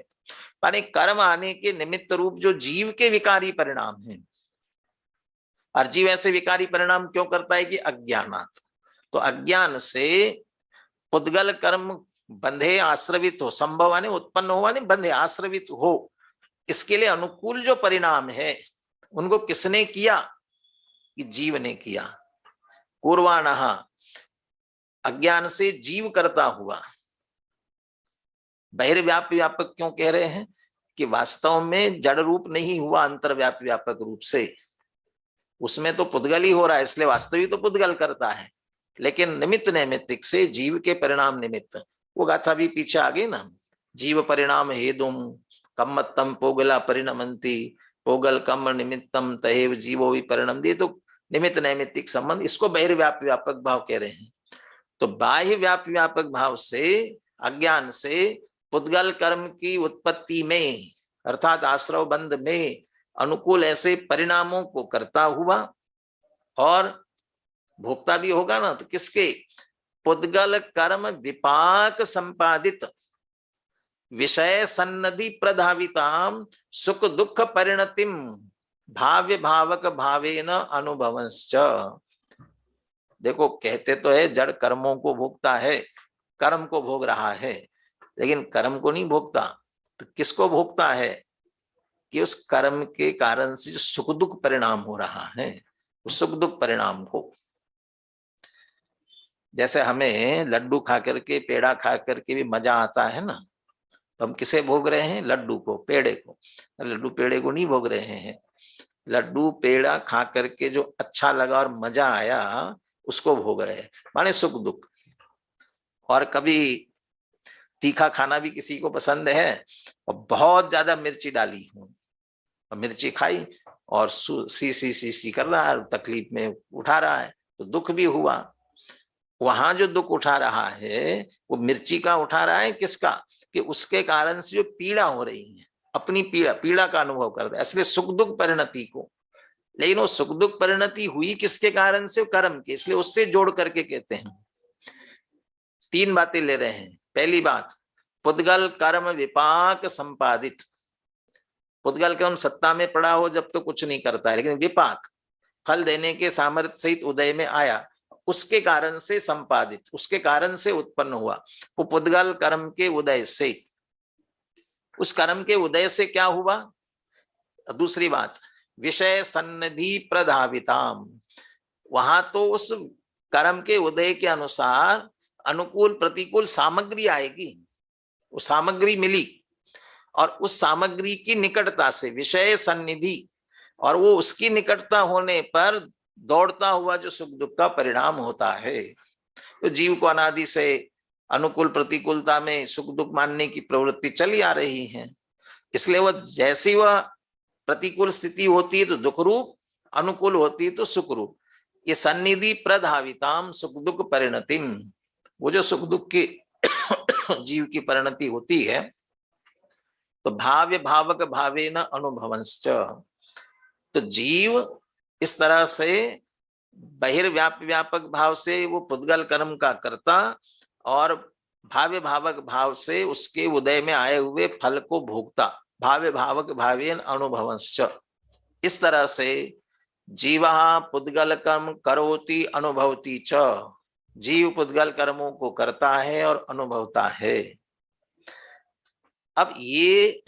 माने कर्म आने के निमित्त रूप जो जीव के विकारी परिणाम हैं। और जीव ऐसे विकारी परिणाम क्यों करता है? कि अज्ञानात। तो अज्ञान से पुद्गल कर्म बंधे, आश्रवित हो, संभव आने उत्पन्न हो, माने बंधे आश्रवित हो, इसके लिए अनुकूल जो परिणाम है उनको किसने किया? कि जीव ने किया। कुर्वाणः, अज्ञान से जीव करता हुआ। बहिर्व्याप्य व्यापक क्यों कह रहे हैं? कि वास्तव में जड़ रूप नहीं हुआ अंतर्व्याप्य व्यापक रूप से, उसमें तो पुद्गल ही हो रहा है, इसलिए वास्तविक तो पुद्गल करता है, लेकिन निमित्त नैमित्तिक से जीव के परिणाम निमित्त, वो गाथा भी पीछे आ गई ना, जीव परिणाम हेतुम कम्मत्तम पोगला परिणमंती पोगल कम निमित्तम तहेव जीवो भी परिणम। ये तो निमित्त नैमित्तिक संबंध, इसको बहिर्व्याप्य व्यापक भाव कह रहे हैं। तो बाह्य व्याप्य व्यापक भाव से, अज्ञान से पुद्गल कर्म की उत्पत्ति में अर्थात आश्रव बंध में अनुकूल ऐसे परिणामों को करता हुआ और भोक्ता भी होगा ना, तो किसके? पुद्गल कर्म विपाक संपादित विषय सन्नधि प्रधाविताम सुख दुख परिणतिम भाव्य भावक भावेन अनुभवंश्च। देखो कहते तो है जड़ कर्मों को भोगता है, कर्म को भोग रहा है, लेकिन कर्म को नहीं भोगता। तो किसको भोगता है? कि उस कर्म के कारण से जो सुख दुख परिणाम हो रहा है, उस सुख दुख परिणाम को। जैसे हमें लड्डू खा करके, पेड़ा खा करके भी मजा आता है ना, तो हम किसे भोग रहे हैं? लड्डू को, पेड़े को। लड्डू पेड़े को नहीं भोग रहे हैं, लड्डू पेड़ा खा करके जो अच्छा लगा और मजा आया उसको भोग रहे हैं, माने सुख दुख। और कभी तीखा खाना भी किसी को पसंद है और बहुत ज्यादा मिर्ची डाली हूँ, और मिर्ची खाई और सी कर रहा है, तकलीफ में उठा रहा है, तो दुख भी हुआ। वहां जो दुख उठा रहा है वो मिर्ची का उठा रहा है, किसका? कि उसके कारण से जो पीड़ा हो रही है, अपनी पीड़ा का अनुभव करता है, इसलिए सुख दुख परिणति को। लेकिन वो सुख दुख परिणति हुई किसके कारण से? कर्म के, इसलिए उससे जोड़ करके कहते हैं। तीन बातें ले रहे हैं। पहली बात, पुद्गल कर्म विपाक संपादित। पुद्गल कर्म सत्ता में पड़ा हो जब तो कुछ नहीं करता है, लेकिन विपाक फल देने के सामर्थ्य सहित उदय में आया, उसके कारण से संपादित, उसके कारण से उत्पन्न हुआ। वो पुद्गल कर्म के उदय से, उस कर्म के उदय से क्या हुआ? दूसरी बात, विषय सन्निधि प्रधाविताम। वहां तो उस कर्म के उदय के अनुसार अनुकूल प्रतिकूल सामग्री आएगी, वो सामग्री मिली, और उस सामग्री की निकटता से विषय सन्निधि, और वो उसकी निकटता होने पर दौड़ता हुआ जो सुख दुख का परिणाम होता है। तो जीव को अनादि से अनुकूल प्रतिकूलता में सुख दुख मानने की प्रवृत्ति चली आ रही है, इसलिए वह जैसी वह प्रतिकूल स्थिति होती है तो दुख रूप, अनुकूल होती है तो सुख रूप। ये सन्निधि प्रधाविताम सुख दुख परिणतिम, वो जो सुख दुख की जीव की परिणति होती है, तो भाव्य भावक भावेन अनुभवंश्च। तो जीव इस तरह से बहिर्व्याप्य व्यापक भाव से वो पुद्गल कर्म का कर्ता, और भाव्य भावक भाव से उसके उदय में आए हुए फल को भोगता, भाव्य भावक भावेन अनुभवंश्च। इस तरह से जीवा पुद्गल कर्म करोति अनुभवति च। जीव पुद्गल कर्मों को करता है और अनुभवता है। अब ये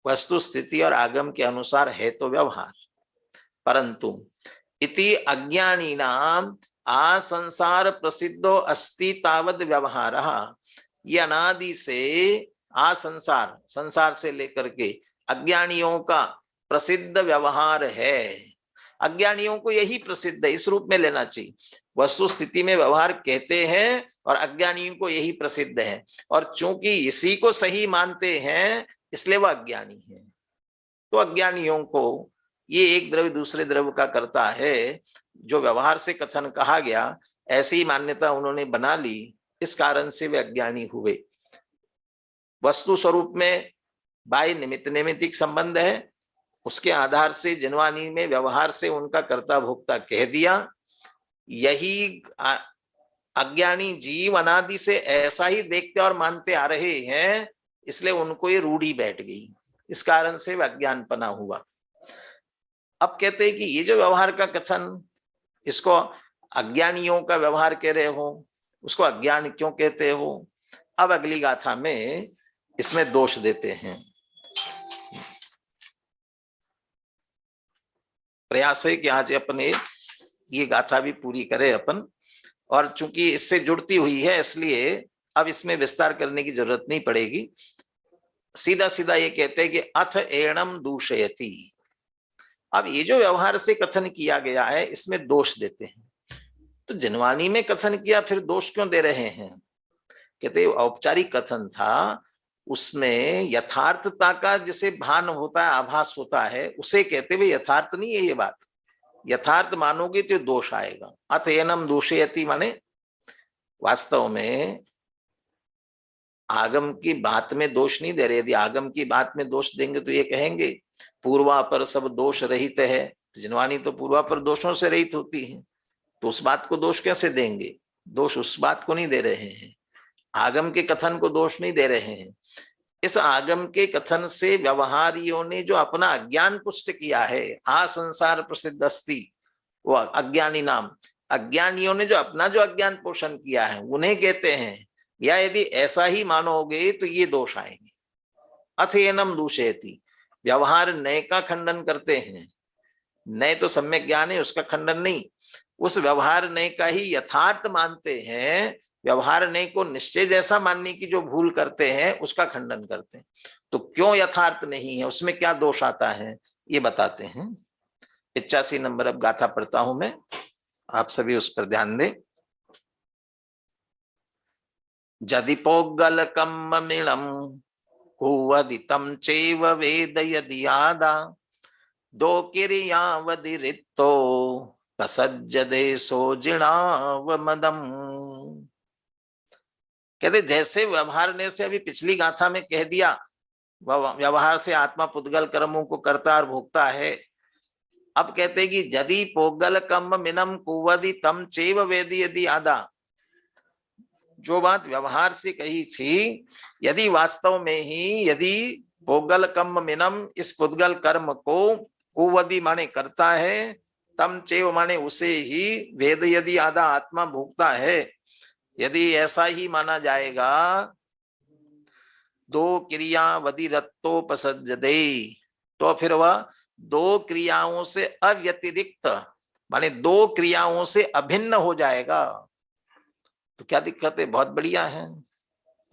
वस्तु स्थिति और आगम के अनुसार है तो व्यवहार, परंतु इति अज्ञानीनाम आ संसार प्रसिद्धो अस्ति तावद व्यवहारः। ये अनादि से आ संसार, संसार से लेकर के अज्ञानियों का प्रसिद्ध व्यवहार है। अज्ञानियों को यही प्रसिद्ध है, इस रूप में लेना चाहिए। वस्तु स्थिति में व्यवहार कहते हैं और अज्ञानियों को यही प्रसिद्ध है, और चूंकि इसी को सही मानते हैं इसलिए वह अज्ञानी है। तो अज्ञानियों को ये एक द्रव्य दूसरे द्रव्य का करता है, जो व्यवहार से कथन कहा गया ऐसी ही मान्यता उन्होंने बना ली, इस कारण से वे अज्ञानी हुए। वस्तु स्वरूप में बाह्य निमित्त नैमित्तिक संबंध है, उसके आधार से जिनवानी में व्यवहार से उनका कर्ता भोक्ता कह दिया। यही अज्ञानी जीव अनादि से ऐसा ही देखते और मानते आ रहे हैं, इसलिए उनको ये रूढ़ी बैठ गई, इस कारण से वह अज्ञानपना हुआ। अब कहते हैं कि ये जो व्यवहार का कथन, इसको अज्ञानियों का व्यवहार कह रहे हो, उसको अज्ञान क्यों कहते हो? अब अगली गाथा में इसमें दोष देते हैं। प्रयास है कि आज अपन ये गाथा भी पूरी करें अपन, और चूंकि इससे जुड़ती हुई है इसलिए अब इसमें विस्तार करने की जरूरत नहीं पड़ेगी। सीधा सीधा ये कहते हैं कि अथ एणम दूषयति। अब ये जो व्यवहार से कथन किया गया है इसमें दोष देते हैं। तो जिनवानी में कथन किया, फिर दोष क्यों दे रहे हैं? कहते औपचारिक कथन था, उसमें यथार्थता का जिसे भान होता है, आभास होता है, उसे कहते हुए यथार्थ नहीं है ये बात। यथार्थ मानोगे तो दोष आएगा। अथ एनम दोषयति माने वास्तव में आगम की बात में दोष नहीं दे रहे। यदि आगम की बात में दोष देंगे तो ये कहेंगे पूर्वापर सब दोष रहित है। जिनवानी तो पूर्वापर दोषों से रहित होती है, तो उस बात को दोष कैसे देंगे? दोष उस बात को नहीं दे रहे हैं, आगम के कथन को दोष नहीं दे रहे हैं। इस आगम के कथन से व्यवहारियों ने जो अपना अज्ञान पुष्ट किया है, आ संसार प्रसिद्ध अस्ति, वो अज्ञानी नाम, अज्ञानियों ने जो अपना जो अज्ञान पोषण किया है उन्हें कहते हैं। या यदि ऐसा ही मानोगे तो ये दोष आएंगे। अथ एनम दूषयति, व्यवहार नए का खंडन करते हैं। नए तो सम्यक ज्ञान है, उसका खंडन नहीं, उस व्यवहार नए का ही यथार्थ मानते हैं। व्यवहार नए को निश्चय जैसा मानने की जो भूल करते हैं उसका खंडन करते हैं। तो क्यों यथार्थ नहीं है, उसमें क्या दोष आता है, ये बताते हैं। 85 नंबर अब गाथा पढ़ता हूं मैं, आप सभी उस पर ध्यान दें। जदिपोगल कम्ममिणं कुवदितं चैव वेद यदि आदा दो किरियावदिरितो तसज्जदेशो जिणावमदम्। कहते जैसे व्यवहार ने से अभी पिछली गाथा में कह दिया, व्यवहार से आत्मा पुद्गल कर्मों को करता और भोगता है। अब कहते कि यदि पोगल कम मिनम कुवदि तम चैव वेदी यदि आदा, जो बात व्यवहार से कही थी, यदि वास्तव में ही यदि पोगल कम मिनम इस पुद्गल कर्म को कुवदि माने करता है, तम चैव माने उसे ही, वेद यदि आदा आत्मा भोगता है, यदि ऐसा ही माना जाएगा, दो क्रिया वदिरत्तोपसज्जते, तो फिर वह दो क्रियाओं से अव्यतिरिक्त माने दो क्रियाओं से अभिन्न हो जाएगा। तो क्या दिक्कत है? बहुत बढ़िया है।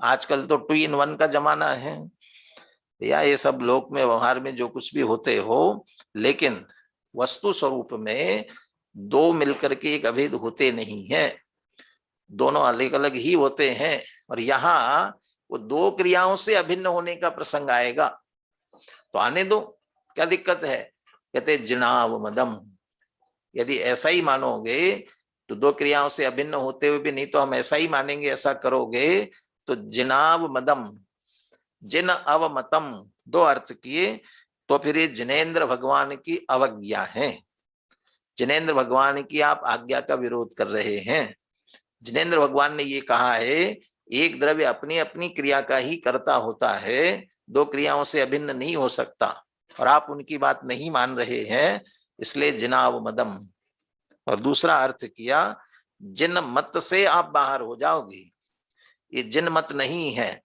आजकल तो 2 in 1 का जमाना है या ये सब लोक में व्यवहार में जो कुछ भी होते हो, लेकिन वस्तु स्वरूप में दो मिलकर के एक अभेद होते नहीं है, दोनों अलग अलग ही होते हैं। और यहाँ वो दो क्रियाओं से अभिन्न होने का प्रसंग आएगा तो आने दो, क्या दिक्कत है? कहते जिनाव मदम, यदि ऐसा ही मानोगे तो दो क्रियाओं से अभिन्न होते हुए भी नहीं तो हम ऐसा ही मानेंगे, ऐसा करोगे तो जिनाव मदम, जिन अवमतम, दो अर्थ किए, तो फिर ये जिनेन्द्र भगवान की अवज्ञा है। जिनेन्द्र भगवान की आप आज्ञा का विरोध कर रहे हैं। जिनेन्द्र भगवान ने ये कहा है एक द्रव्य अपनी अपनी क्रिया का ही कर्ता होता है, दो क्रियाओं से अभिन्न नहीं हो सकता, और आप उनकी बात नहीं मान रहे हैं, इसलिए जिनाव मदम। और दूसरा अर्थ किया जिन मत से आप बाहर हो जाओगे, ये जिन मत नहीं है।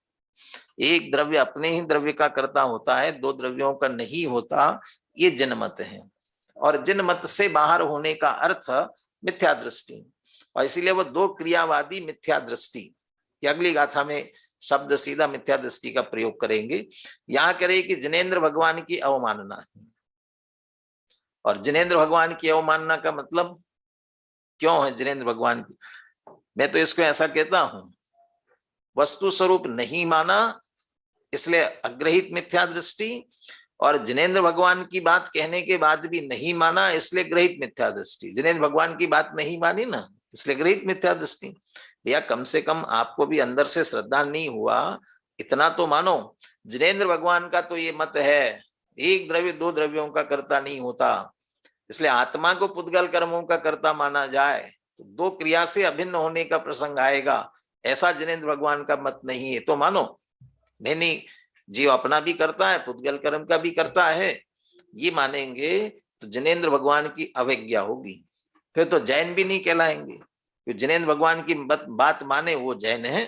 एक द्रव्य अपने ही द्रव्य का कर्ता होता है, दो द्रव्यों का नहीं होता, ये जिन मत है। और जिन मत से बाहर होने का अर्थ मिथ्या दृष्टि, और इसीलिए वो दो क्रियावादी मिथ्या दृष्टि, अगली गाथा में शब्द सीधा मिथ्या दृष्टि का प्रयोग करेंगे। यहां करें कि जिनेन्द्र भगवान की अवमानना है। और जिनेन्द्र भगवान की अवमानना का मतलब क्यों है जिनेन्द्र भगवान की? मैं तो इसको ऐसा कहता हूं, वस्तु स्वरूप नहीं माना इसलिए अग्रहित मिथ्या दृष्टि, और जिनेन्द्र भगवान की बात कहने के बाद भी नहीं माना इसलिए ग्रहित मिथ्या दृष्टि। जिनेन्द्र भगवान की बात नहीं मानी ना, इसलिए ग्रहित मिथ्या दृष्टि। भैया कम से कम आपको भी अंदर से श्रद्धा नहीं हुआ, इतना तो मानो। जिनेन्द्र भगवान का तो ये मत है एक द्रव्य दो द्रव्यों का कर्ता नहीं होता, इसलिए आत्मा को पुद्गल कर्मों का कर्ता माना जाए तो दो क्रिया से अभिन्न होने का प्रसंग आएगा, ऐसा जिनेन्द्र भगवान का मत नहीं है तो मानो। नहीं, जीव अपना भी करता है, पुद्गल कर्म का भी करता है, ये मानेंगे तो जिनेन्द्र भगवान की अवज्ञा होगी, फिर तो जैन भी नहीं कहलाएंगे। जिनेन्द्र भगवान की बात माने वो जैन है,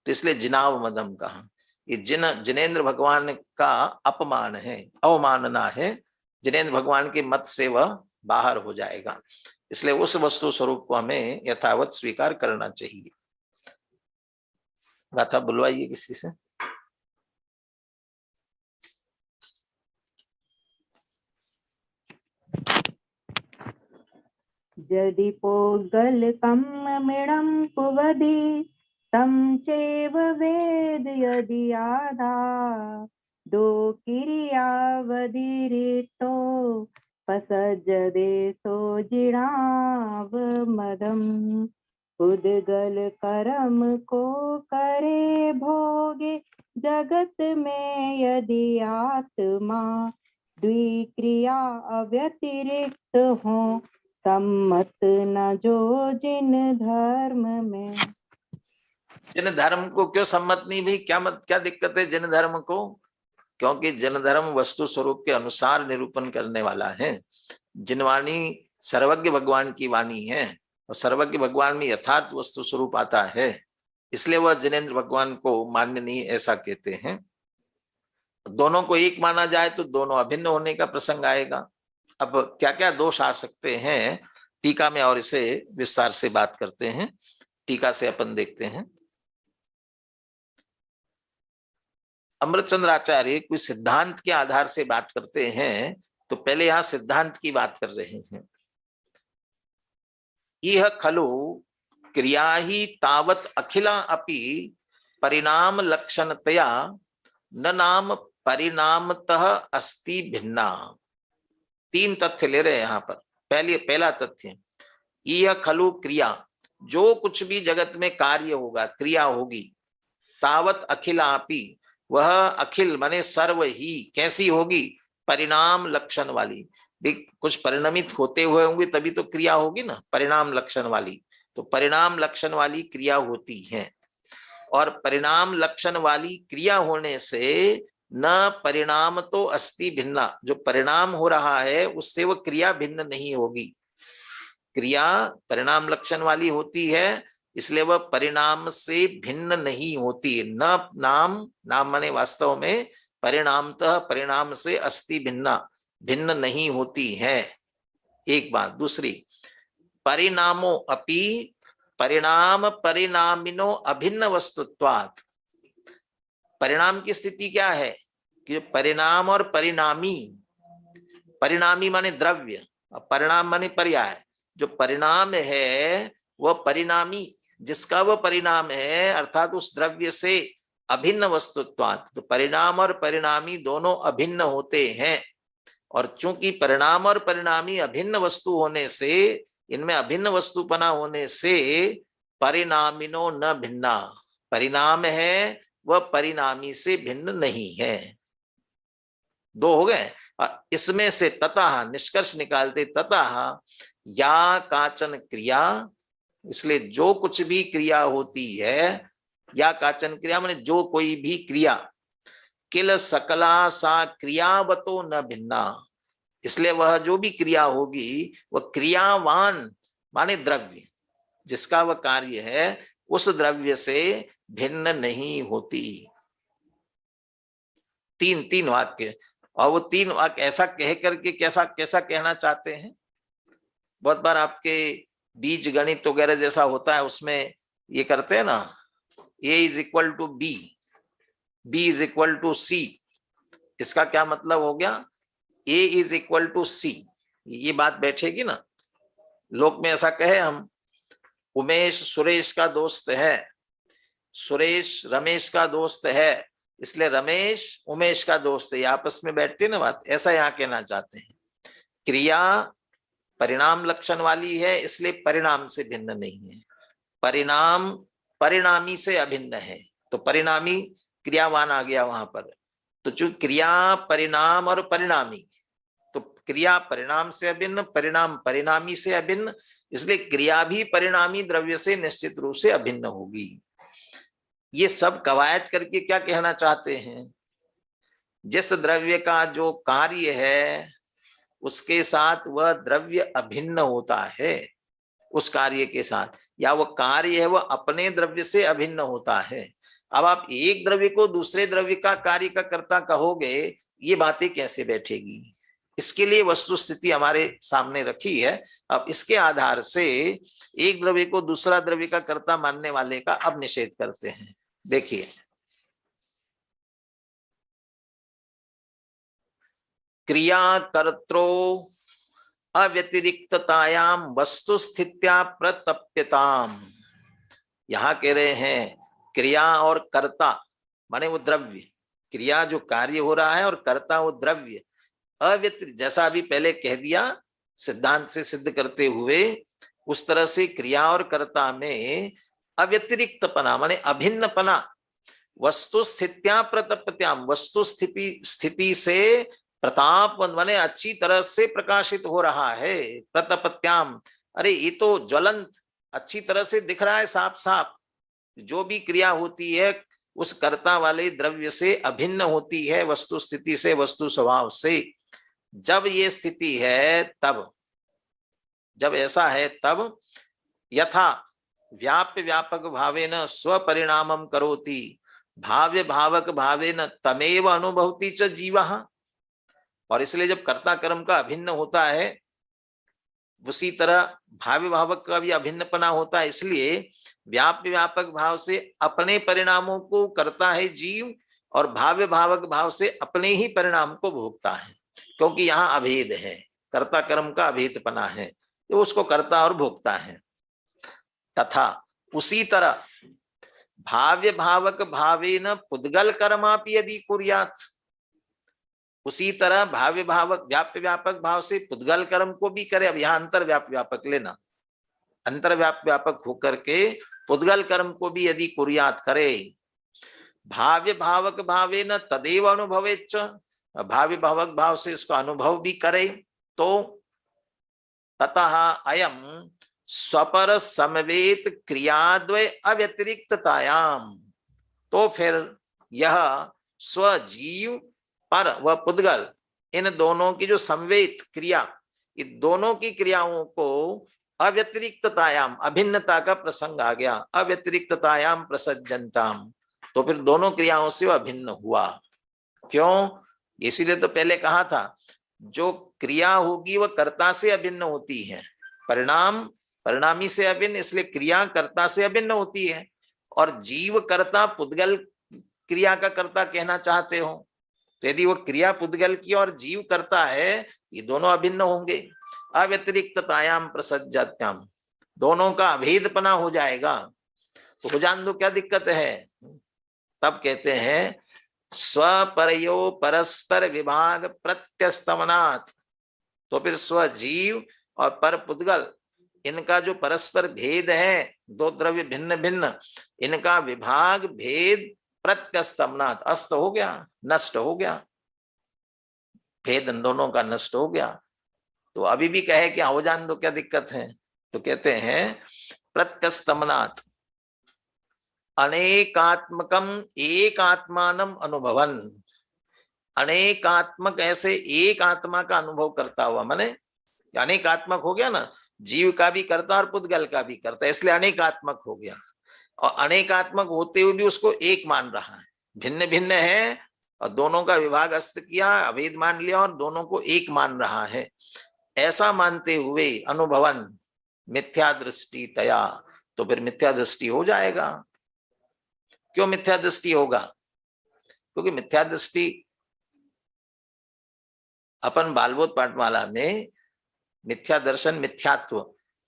तो इसलिए जिनाव मदम कहा। ये जिनेन्द्र भगवान का अपमान है, अवमानना है। जिनेन्द्र भगवान के मत से वह बाहर हो जाएगा, इसलिए उस वस्तु स्वरूप को हमें यथावत स्वीकार करना चाहिए। गाथा बुलवाइए किसी से। जदि पोगल कम्ममिडं कुवदि तं चैव वेद यदि आदादो किरियावधिरितो पसज्जदे सोजिणावमदम् उद्गल कर्म को करे भोगे जगत में यदि आत्मा द्विक्रिया अव्यतिरिक्त हो सम्मत न जो जिन धर्म में। जिन धर्म को क्यों सम्मत नहीं भाई, क्या दिक्कत है जिन धर्म को? क्योंकि जिन धर्म वस्तु स्वरूप के अनुसार निरूपण करने वाला है। जिनवाणी सर्वज्ञ भगवान की वाणी है और सर्वज्ञ भगवान में यथार्थ वस्तु स्वरूप आता है, इसलिए वह जिनेंद्र भगवान को मान्य नहीं, ऐसा कहते हैं। दोनों को एक माना जाए तो दोनों अभिन्न होने का प्रसंग आएगा। अब क्या क्या दोष आ सकते हैं टीका में, और इसे विस्तार से बात करते हैं। टीका से अपन देखते हैं। अमृतचंद्र आचार्य कोई सिद्धांत के आधार से बात करते हैं, तो पहले यहां सिद्धांत की बात कर रहे हैं। यह खलु क्रिया ही तावत अखिला अपि परिणाम लक्षणतया न नाम परिणामतः अस्ति भिन्ना। तीन तथ्य ले रहे हैं यहां पर। पहला तथ्य, यह खलु क्रिया, जो कुछ भी जगत में कार्य होगा, क्रिया होगी, तावत अखिला अपि, वह अखिल माने सर्व ही कैसी होगी? परिणाम लक्षण वाली। कुछ परिणमित होते हुए होंगे तभी तो क्रिया होगी ना, परिणाम लक्षण वाली। तो परिणाम लक्षण वाली क्रिया होती है, और परिणाम लक्षण वाली क्रिया होने से न परिणाम तो अस्ति भिन्ना, जो परिणाम हो रहा है उससे वो क्रिया भिन्न नहीं होगी। क्रिया परिणाम लक्षण वाली होती है, इसलिए वह परिणाम से भिन्न नहीं होती। न नाम माने वास्तव में परिणामतः परिणाम से अस्ति भिन्ना, भिन्न नहीं होती है। एक बात। दूसरी, परिणामो अपि परिणाम परिणामिनो अभिन्न वस्तुत्वात्। परिणाम की स्थिति क्या है कि परिणाम और परिणामी, परिणामी माने द्रव्य, परिणाम माने पर्याय। जो परिणाम है वह परिणामी, जिसका वह परिणाम है अर्थात उस द्रव्य से अभिन्न वस्तुत्वात्। तो परिणाम और परिणामी दोनों अभिन्न होते हैं, और चूंकि परिणाम और परिणामी अभिन्न वस्तु होने से, इनमें अभिन्न वस्तुपना होने से परिणामिनो न भिन्ना, परिणाम है वह परिणामी से भिन्न नहीं है। दो हो गए। इसमें से ततः निष्कर्ष निकालते, ततः या काचन क्रिया, इसलिए जो कुछ भी क्रिया होती है, या काचन क्रिया माने जो कोई भी क्रिया, किल सकला सा क्रियावतो न भिन्ना, इसलिए वह जो भी क्रिया होगी वह क्रियावान माने द्रव्य, जिसका वह कार्य है उस द्रव्य से भिन्न नहीं होती। तीन वाक्य, और वो तीन वाक्य ऐसा कह करके कैसा कहना चाहते हैं। बहुत बार आपके बीज गणित वगैरह जैसा होता है, उसमें ये करते हैं ना, A is equal to B, B is equal to C। इसका क्या मतलब हो गया? A is equal to C। ये बात बैठेगी ना। लोक में ऐसा कहे हम, उमेश सुरेश का दोस्त है, सुरेश रमेश का दोस्त है, इसलिए रमेश उमेश का दोस्त है। आपस में बैठते ना बात, ऐसा यहाँ कहना चाहते हैं। क्रिया परिणाम लक्षण वाली है, इसलिए परिणाम से भिन्न नहीं है। परिणाम परिणामी से अभिन्न है, तो परिणामी क्रियावान आ गया वहां पर। तो जो क्रिया परिणाम और परिणामी, तो क्रिया परिणाम से अभिन्न, परिणाम परिणामी से अभिन्न, इसलिए क्रिया भी परिणामी द्रव्य से निश्चित रूप से अभिन्न होगी। ये सब कवायद करके क्या कहना चाहते हैं? जिस द्रव्य का जो कार्य है उसके साथ वह द्रव्य अभिन्न होता है, उस कार्य के साथ, या वह कार्य है वह अपने द्रव्य से अभिन्न होता है। अब आप एक द्रव्य को दूसरे द्रव्य का कार्य का कर्ता कहोगे, ये बातें कैसे बैठेगी? इसके लिए वस्तु स्थिति हमारे सामने रखी है। अब इसके आधार से एक द्रव्य को दूसरा द्रव्य का कर्ता मानने वाले का अब निषेध करते हैं। देखिए, क्रिया कर्त्रो अव्यतिरिक्ततायाम वस्तु स्थित्या प्रतप्यताम। यहाँ कह रहे हैं क्रिया और कर्ता माने वो द्रव्य, क्रिया जो कार्य हो रहा है और कर्ता वो द्रव्य अव्यतिरिक्त, जैसा अभी पहले कह दिया सिद्धांत से सिद्ध करते हुए, उस तरह से क्रिया और कर्ता में अव्यतिरिक्तपना माने अभिन्नपना, वस्तु स्थित्या प्रतपत्याम, वस्तु स्थिति से प्रताप माने अच्छी तरह से प्रकाशित हो रहा है, प्रतपत्याम अरे ये तो ज्वलंत अच्छी तरह से दिख रहा है साफ साफ, जो भी क्रिया होती है उस कर्ता वाले द्रव्य से अभिन्न होती है, वस्तु स्थिति से, वस्तु स्वभाव से। जब ये स्थिति है तब, जब ऐसा है तब यथा व्याप्य व्यापक भावेन स्वपरिणामम करोति भाव्य भावक भावेन तमेव अनुभवति च जीवः। और इसलिए जब कर्ता कर्म का अभिन्न होता है उसी तरह भाव्य भावक का भी अभिन्नपना होता है, इसलिए व्याप्य व्यापक भाव से अपने परिणामों को करता है जीव और भाव्य भावक भाव से अपने ही परिणाम को भोगता है, क्योंकि यहाँ अभेद है, कर्ता कर्म का अभेदपना है, तो उसको करता और भोगता है। तथा उसी तरह भाव्य भावक भावेन पुद्गल कर्मापि यदि कुर्यात्, उसी तरह भाव्य भावक व्याप्य व्यापक भाव से पुद्गल कर्म को भी करे। अब यहाँ अंतर व्याप्य व्यापक लेना, अंतर व्याप्य व्यापक होकर के पुद्गल कर्म को भी यदि कुर्यात करे, भाव्य भावक भावेन तदेव अनुभवेच्च, भाव्य भावक भाव से उसका अनुभव भी करे, तो ततः अयम स्वपर समवेत क्रियाद्वय अव्यतिरिक्ततायाम, तो फिर यह स्वजीव पर व पुद्गल इन दोनों की जो संवेद क्रिया, इन दोनों की क्रियाओं को अव्यतिरिक्ततायाम अभिन्नता का प्रसंग आ गया, अव्यतिरिक्ततायाम प्रसज्जनताम, तो फिर दोनों क्रियाओं से वह अभिन्न हुआ। क्यों? इसीलिए तो पहले कहा था जो क्रिया होगी वह कर्ता से अभिन्न होती है, परिणाम परिणामी से अभिन्न, इसलिए क्रिया कर्ता से अभिन्न होती है। और जीव कर्ता पुद्गल क्रिया का कर्ता कहना चाहते हो तो यदि वो क्रिया पुद्गल की और जीव करता है, ये दोनों अभिन्न होंगे, अव्यतिरिक्ततायाम प्रसज्जत्याम, दोनों का अभेदपना हो जाएगा। तो हो जान दो क्या दिक्कत है? तब कहते हैं स्वपरयो परस्पर विभाग प्रत्यस्तमनात्, तो फिर स्वजीव और पर पुद्गल इनका जो परस्पर भेद है, दो द्रव्य भिन्न भिन्न, इनका विभाग भेद प्रत्यस्तमनात्, अस्त हो गया, नष्ट हो गया, भेद इन दोनों का नष्ट हो गया। तो अभी भी कहे कि हो जान दो क्या दिक्कत है? तो कहते हैं प्रत्यस्तमनात् अनेकात्मकम एक आत्मानम अनुभवन, अनेकात्मक ऐसे एक आत्मा का अनुभव करता हुआ, माने अनेकात्मक हो गया ना, जीव का भी करता और पुद्गल का भी करता, इसलिए अनेकात्मक हो गया। और अनेकात्मक होते हुए भी उसको एक मान रहा है, भिन्न भिन्न है और दोनों का विभाग अस्त किया, अभेद मान लिया और दोनों को एक मान रहा है। ऐसा मानते हुए अनुभवन मिथ्या दृष्टि तया, तो फिर मिथ्या दृष्टि हो जाएगा। क्यों मिथ्या दृष्टि होगा? क्योंकि मिथ्या दृष्टि अपन बालबोध पाठमाला में मिथ्या दर्शन मिथ्यात्व,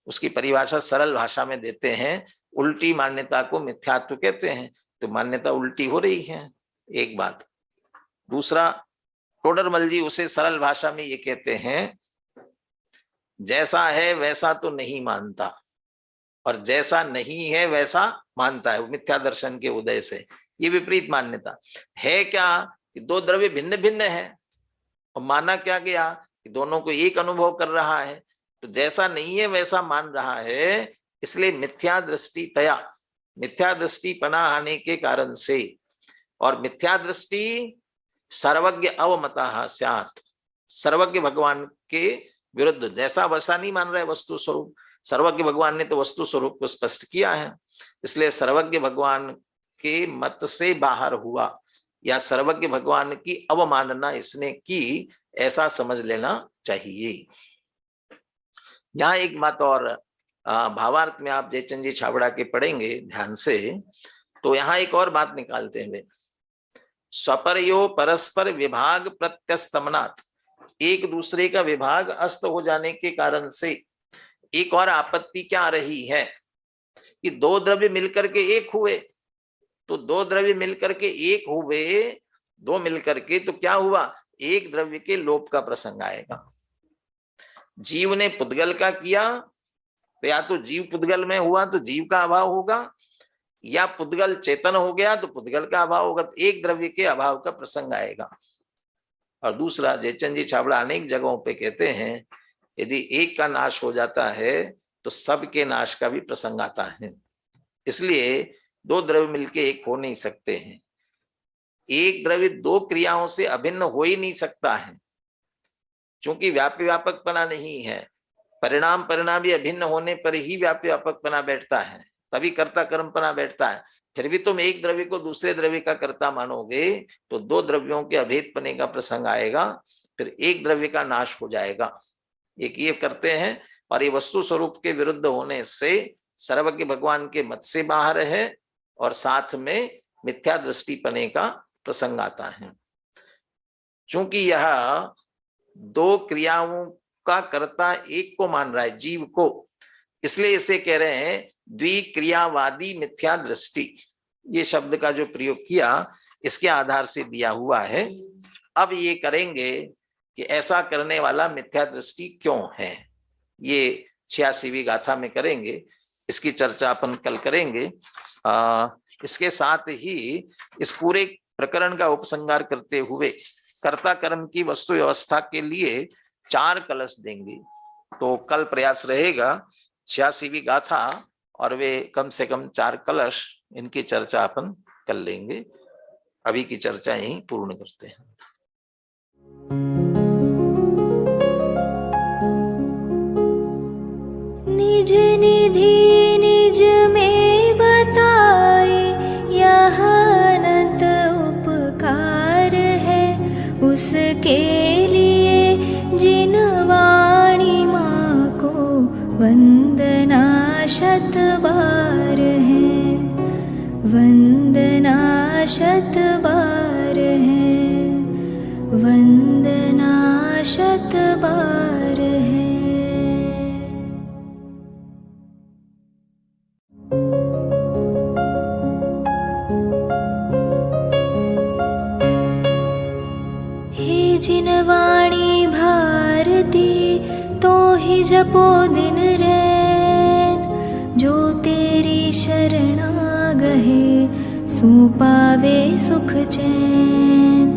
उसकी परिभाषा सरल भाषा में देते हैं, उल्टी मान्यता को मिथ्यात्व कहते हैं। तो मान्यता उल्टी हो रही है, एक बात। दूसरा, टोडरमल जी उसे सरल भाषा में ये कहते हैं जैसा है वैसा तो नहीं मानता और जैसा नहीं है वैसा मानता है, मिथ्या दर्शन के उदय से। ये विपरीत मान्यता है क्या कि दो द्रव्य भिन्न भिन्न है और माना क्या गया कि दोनों को एक अनुभव कर रहा है, तो जैसा नहीं है वैसा मान रहा है, इसलिए मिथ्या दृष्टि तया, मिथ्या दृष्टि पना आने के कारण से। और मिथ्या दृष्टि सर्वज्ञ अवमतः स्यात्, सर्वज्ञ भगवान के विरुद्ध, जैसा वैसा नहीं मान रहे वस्तु स्वरूप। सर्वज्ञ भगवान ने तो वस्तु स्वरूप को स्पष्ट किया है, इसलिए सर्वज्ञ भगवान के मत से बाहर हुआ या सर्वज्ञ भगवान की अवमानना इसने की, ऐसा समझ लेना चाहिए। यहाँ एक बात और भावार्थ में आप जयचंद जी छाबड़ा के पढ़ेंगे ध्यान से, तो यहाँ एक और बात निकालते हैं, स्वपरयो परस्पर विभाग प्रत्यस्तमनात्, एक दूसरे का विभाग अस्त हो जाने के कारण से एक और आपत्ति क्या आ रही है कि दो द्रव्य मिलकर के एक हुए, तो दो द्रव्य मिलकर के एक हुए, दो मिलकर के तो क्या हुआ, एक द्रव्य के लोप का प्रसंग आएगा। जीव ने पुद्गल का किया तो या तो जीव पुद्गल में हुआ तो जीव का अभाव होगा, या पुद्गल चेतन हो गया तो पुद्गल का अभाव होगा, तो एक द्रव्य के अभाव का प्रसंग आएगा। और दूसरा, जयचंद जी छाबड़ा अनेक जगहों पे कहते हैं यदि एक का नाश हो जाता है तो सबके नाश का भी प्रसंग आता है। इसलिए दो द्रव्य मिलके एक हो नहीं सकते हैं। एक द्रव्य दो क्रियाओं से अभिन्न हो ही नहीं सकता है, क्योंकि व्याप्य व्यापकपना नहीं है। परिणाम परिणामी अभिन्न होने पर ही व्याप्य व्यापकपना बैठता है, तभी कर्ता कर्मपना बैठता है। फिर भी तुम एक द्रव्य को दूसरे द्रव्य का कर्ता मानोगे तो दो द्रव्यों के अभेदपने का प्रसंग आएगा, फिर एक द्रव्य का नाश हो जाएगा। एक ये करते हैं, और ये वस्तु स्वरूप के विरुद्ध होने से सर्वज्ञ भगवान के मत से बाहर है, और साथ में मिथ्या दृष्टिपने का प्रसंग आता है। चूंकि यह दो क्रियाओं का कर्ता एक को मान रहा है, जीव को, इसलिए इसे कह रहे हैं द्विक्रियावादी मिथ्या दृष्टि। ये शब्द का जो प्रयोग किया इसके आधार से दिया हुआ है। अब ये करेंगे कि ऐसा करने वाला मिथ्या दृष्टि क्यों है, ये 86वीं गाथा में करेंगे। इसकी चर्चा अपन कल करेंगे। इसके साथ ही इस पूरे प्रकरण का उपसंहार करते हुए कर्ता कर्म की वस्तु व्यवस्था के लिए 4 कलश देंगे। तो कल प्रयास रहेगा 86वीं गाथा और वे कम से कम 4 कलश, इनकी चर्चा अपन कर लेंगे। अभी की चर्चा यहीं पूर्ण करते हैं। निज निधि निज में बताए, यह अनंत उपकार है उसके लिए जिन वाणी माँ को वंदना शत बार है, वंदना शत बार है, वंदना शत बार है। हे जिन वाणी भारती तो ही जपो दिन रैन, जो तेरी शरणा गहे सो पावे सुख चैन।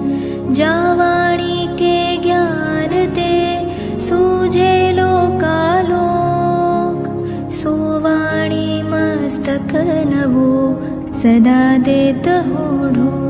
जा वाणी के ज्ञान दे सूझे लोकालोक, सो वाणी मस्तक नवो सदा देत हो ढो।